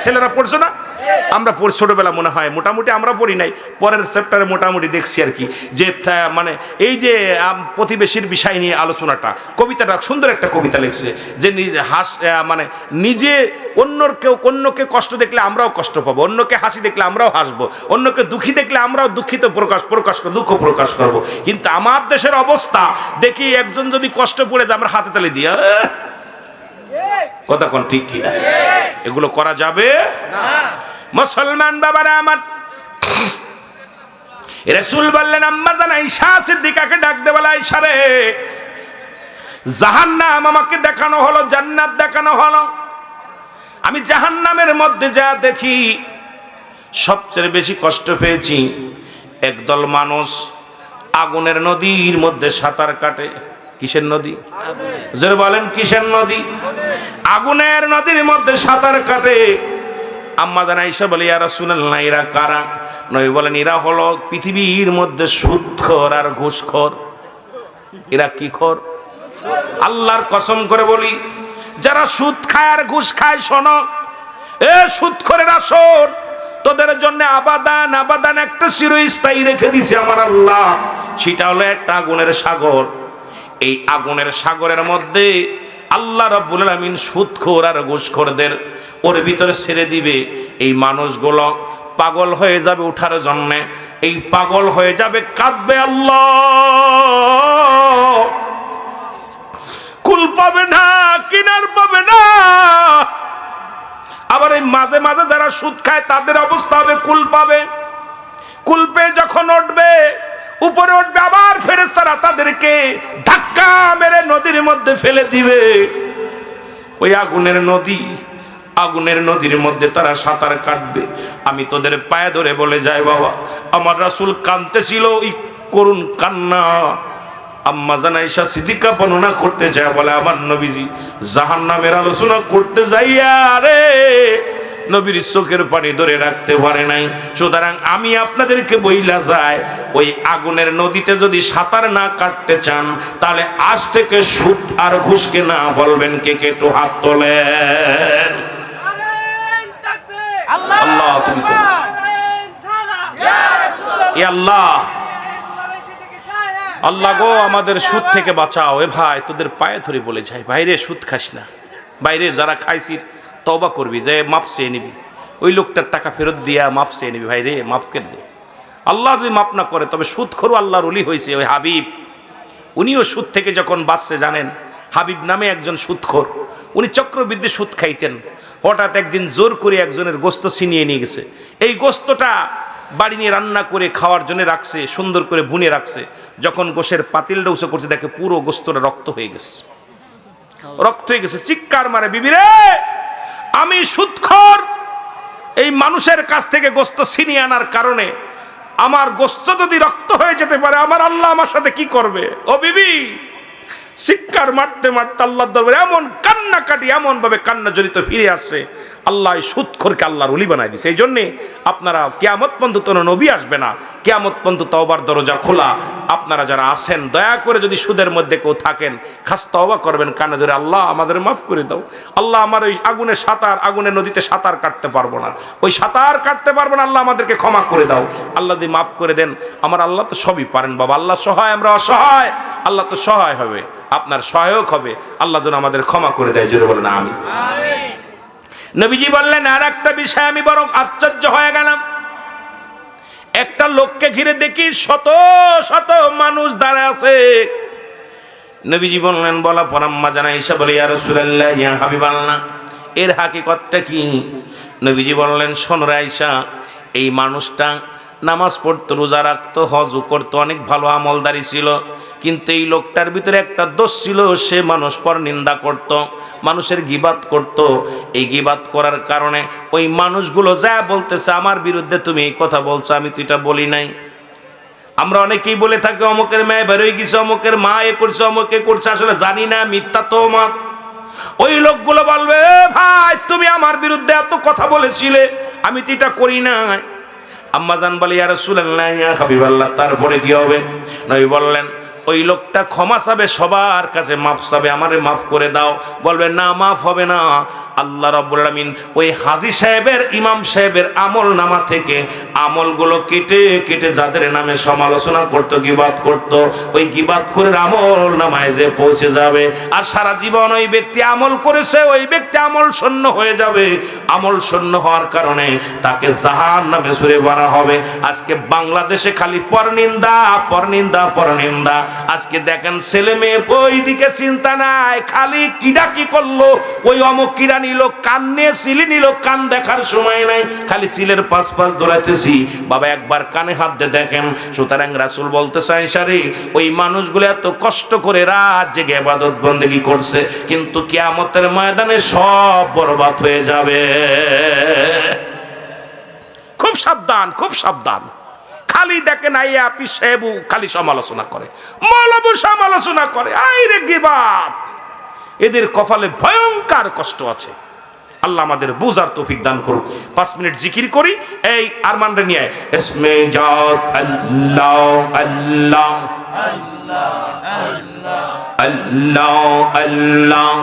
ছেলেরা পড়ছো না? আমরা পড়ি ছোটবেলা, মনে হয় মোটামুটি আমরা পড়ি নাই, পরের চ্যাপ্টারে মোটামুটি দেখছি আর কি, যে মানে এই যে প্রতিবেশীর বিষয় নিয়ে আলোচনাটা, কবিতাটা সুন্দর একটা কবিতা লিখছে যে মানে নিজে অন্যকে কষ্ট দেখলে আমরাও কষ্ট পাবো, অন্যকে হাসি দেখলে আমরাও হাসবো, অন্যকে দুঃখী দেখলে আমরাও দুঃখিত দুঃখ প্রকাশ করব। কিন্তু আমার দেশের অবস্থা দেখি, একজন যদি কষ্ট পড়ে যায় আমরা হাতে তালি দিয়া, কথা কোন ঠিক কি? এগুলো করা যাবে না। মুসলমান বাবারা আমার, রাসূল বললেন আম্মা জান আয়েশা সিদ্দিকাকে ডাক দে, বলে আয়েশা রে, জাহান্নাম আমাকে দেখানো হলো, জান্নাত দেখানো হলো। আমি জাহান্নামের মধ্যে যা দেখি, সবচেয়ে বেশি কষ্ট পেয়েছি একদল মানুষ আগুনের নদীর মধ্যে সাঁতার কাটে। কিসের নদী? জোরে বলেন কিসের নদী? আগুনের নদীর মধ্যে সাঁতার কাটে। আম্মা জান আয়েশা বলে ইয়া রাসূলুল্লাহ এরা কারা? নবী বলেন এরা হলো পৃথিবীর মধ্যে সুদখোর আর ঘুষখোর। এরা কি খোর? আল্লাহর কসম করে বলি, যারা সুদ খায় আর ঘুষ খায়, শোনো এ সুদখোরেরা, শোন, তোদের জন্য আবাদান আবাদান একটা চিরস্থায়ী রেখে দিছে আমার আল্লাহ। সেটা হলো একটা আগুনের সাগর। এই আগুনের সাগরের মধ্যে আল্লাহ রাব্বুল আলামিন সুদখোর আর ঘুষখোরদের ওর ভিতরে ছেড়ে দিবে। এই মানুষগুলো পাগল হয়ে যাবে উঠার জন্য, এই পাগল হয়ে যাবে, কাঁদবে, আল্লাহ কুল পাবে না, কিনার পাবে না। আবার এই মাঝে মাঝে যারা সুদ খায় তাদের অবস্থা হবে কুল পাবে। কুল পেয়ে যখন উঠবে, উপরে উঠবে, আবার ফেরেশতারা তাদেরকে ধাক্কা মেরে নদীর মধ্যে ফেলে দিবে। ওই আগুনের নদীর মধ্যে তারা সাঁতার কাটবে। আমি তোদের পায়ে ধরে বলে যাই বাবা, আমার রাসূল কাঁদতেছিল, এই করুণ কান্না। আম্মা জান আয়েশা সিদ্দিকা বর্ণনা করতে যায়, বলে আমার নবীজি জাহান্নামের আলোচনা করতে যাইয়া রে নবীর চোখের পানি ধরে রাখতে পারে নাই। সুতরাং আমি আপনাদেরকে বইলা যাই, ওই আগুনের নদীতে যদি সাঁতার না কাটতে চান, তাহলে আজ থেকে সুদ আর ঘুষকে না বলবেন। কে কে একটু হাত তোলেন। আল্লাহ তুমি এ আল্লাহ, আল্লাহ গো আমাদের সুদ থেকে বাঁচাও। এ ভাই তোদের পায়ে ধরে বলে যাই, বাইরে সুদ খাস না, বাইরে যারা খাইছিস তওবা করবি, যে মাফ চেয়ে নিবি, ওই লোকটার টাকা ফেরত দিয়া মাফ চেয়ে নিবি, ভাই রে মাফ করে দে। আল্লাহ যদি মাফ না করে, তবে সুদখোর আল্লাহর ওলি হয়েছে ওই হাবিব, উনিও সুদ থেকে যখন বাঁচছে জানেন, হাবিব নামে একজন সুদখোর, উনি চক্রবৃদ্ধি সুদ খাইতেন। হঠাৎ একদিন জোর করে একজনের গোস্ত ছিনিয়ে নিয়ে গেছে, এই গোস্তটা বাড়ি নিয়ে রান্না করে খাওয়ার জন্য রাখছে, সুন্দর করে ভুনে রাখছে। যখন গোশের পাতিলটা উঁচু করছে, দেখে পুরো গোস্তটা রক্ত হয়ে গেছে, রক্ত হয়ে গেছে। চিৎকার মারে, বিবি রে আমি সুদখোর, এই মানুষের কাছ থেকে গোস্ত ছিনিয়ে আনার কারণে আমার গোস্ত যদি রক্ত হয়ে যেতে পারে, আমার আল্লাহ আমার সাথে কি করবে? ও বিবি, চিৎকার মারতে মারতে আল্লাহর দরবারে এমন কান্নাকাটি, এমন ভাবে কান্না জড়িত ফিরে আসছে, আল্লাহ এই সুদখোরকে আল্লাহর ওলি বানাই দিছে। এই জন্যে আপনারা কিয়ামত পর্যন্ত কোনো নবী আসবে না, কিয়ামত পর্যন্ত তওবার দরজা খোলা। আপনারা যারা আছেন, দয়া করে যদি সুদের মধ্যে কেউ থাকেন, খাস তওবা করবেন, কানে ধরে আল্লাহ আমাদের মাফ করে দাও। আল্লাহ আমার ওই আগুনের নদীতে সাঁতার কাটতে পারবো না, ওই সাঁতার কাটতে পারবো না, আল্লাহ আমাদেরকে ক্ষমা করে দাও। আল্লাহ যদি মাফ করে দেন, আমার আল্লাহ তো সবই পারেন বাবা, আল্লাহ সহায়, আমরা অসহায়, আল্লাহ তো সহায় হবে, আপনার সহায়ক হবে। আল্লাহ যেন আমাদের ক্ষমা করে দেয়, জোরে বলেন আমিন। নবীজি বললেন, আর একটা বিষয় আমি বরং আশ্চর্য হয়ে গেলাম, একটা লোককে ঘিরে দেখি শত শত মানুষ দাঁড়ায় আছে। নবীজি বললেন, বলা পরাম্মা জানা ঈসা বলে, ইয়া রাসূলুল্লাহ, ইয়া হাবিবাল্লাহ, এর হাকিকতটা কি? নবীজি বললেন, শোন রে ঈসা, এই মানুষটা নামাজ পড়তো, রোজা রাখতো, হজও করতো, অনেক ভালো আমলদারি ছিল, কিন্তু এই লোকটার ভিতরে একটা দোষ ছিল, সে মানুষ পর নিন্দা করত, মানুষের গীবাত করত। এই গীবাত করার কারণে ওই মানুষগুলো যা বলতেছে আমার বিরুদ্ধে, তুমি এই কথা বলছো, আমি তো এটা বলি নাই। আমরা অনেকেই বলে থাকি অমুকের মেয়ে বেরোয় গেছে, অমুকের মা এ করছে, অমুকে করছে, আসলে জানি না, মিথ্যা তোহমত। ওই লোকগুলো বলবে, ভাই তুমি আমার বিরুদ্ধে এত কথা বলেছিলে, আমি তো এটা করি নাই। আম্মা জান বলে, ইয়া রাসূলুল্লাহ, ইয়া হাবিবাল্লাহ, তারপরে কি হবে? নবী বললেন, ওই লোকটা ক্ষমা চাবে, সবার কাছে মাফ চাবে, আমারে মাফ করে দাও। বলবে না, মাফ হবে না। আল্লাহ রাব্বুল আলামিন ওই হাজী সাহেবের, ইমাম সাহেবের আমল নামা থেকে আমলগুলো কেটে কেটে যাদের নামে সমালোচনা করতো, গীবাত করতো, ওই গীবাত করে আমল নামায় যে পৌঁছে যাবে, আর সারা জীবন ওই ব্যক্তি আমল করেছে, ওই ব্যক্তি আমল শূন্য হয়ে যাবে। আমল শূন্য হওয়ার কারণে তাকে জাহান্নামে ছুঁড়ে মারা হবে। আজকে বাংলাদেশে খালি পরনিন্দা, পরনিন্দা, পরনিন্দা। আজকে দেখেন ছেলে মেয়ে ওই দিকে চিন্তা নাই, খালি কিডা কি করলো, ওই অমুক কিরা নিল, কান নিয়ে সিলি নিল, কান দেখার সময় নাই, খালি সিলের পাশ পাশ দৌড়াইতেছি। বাবা একবার কানে হাত দিয়ে দেখেন। সুতরাং রাসূল বলতে চাই, সারি ওই মানুষগুলো এত কষ্ট করে রাত জেগে ইবাদত বন্দেগী করছে, কিন্তু কিয়ামতের ময়দানে সব বরবাদ হয়ে যাবে। খুব সাবধান, খুব সাবধান। খালি দেখেন আইয়া হাফিজ সাহেব খালি সমালোচনা করে, মৌলবী সমালোচনা করে, আইরে গীবাত। এদের কপালে ভয়ঙ্কর কষ্ট আছে। আল্লাহ আমাদের বুঝার তৌফিক দান করুক। 5 মিনিট জিকির করি। এই আরমান রে নিয়ে ইসমে জাত আল্লাহ আল্লাহ আল্লাহ আল্লাহ আল্লাহ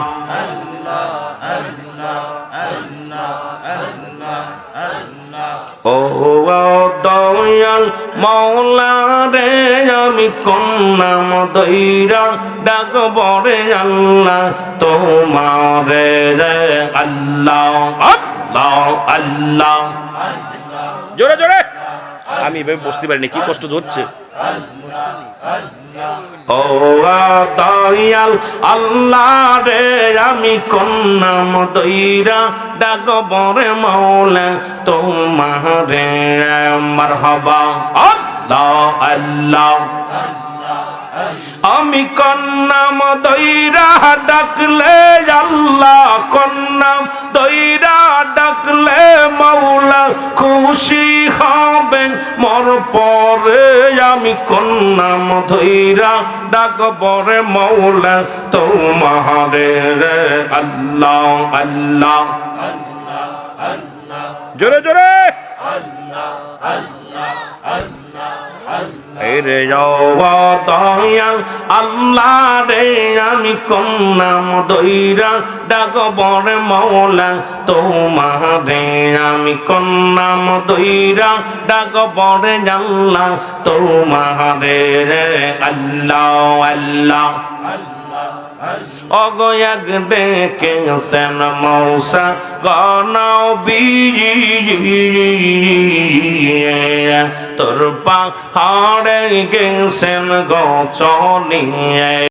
ও দয়াল মাওলা রে, আমি কোন নাম দইরা ডাকব রে আল্লাহ তোমারে রে, আল্লাহ আল্লাহ আল্লাহ। জোরে জোরে, আমি এভাবে বসতে পারিনি, কি কষ্ট হচ্ছে। ও দয়াল আল্লাহ রে, আমি কোন নাম দইরা ডাকব রে মাওলা তোমারে, মারহাবা আল্লাহ আল্লাহ। আমি কোন নাম দইরা ডাকলে আল্লাহ, কোন নাম দইরা ডাকলে মাওলা খুশি হবেন মোর পরে, আমি কোন নাম দইরা ডাকব রে মাওলা তোমারে রে, আল্লাহ আল্লাহ। জোরে জোরে, রে দয়াল আল্লাহ রে আমি কোন নাম দইরা ডাকব রে মওলা তোমারে আমি কোন নাম দইরা ডাকব রে আল্লাহ তোমারে আল্লাহ আল্লাহ অগয়াক দেখেছেন মৌসা গনবী তোর পাহাড়ে গেছেন গো চলিয়ে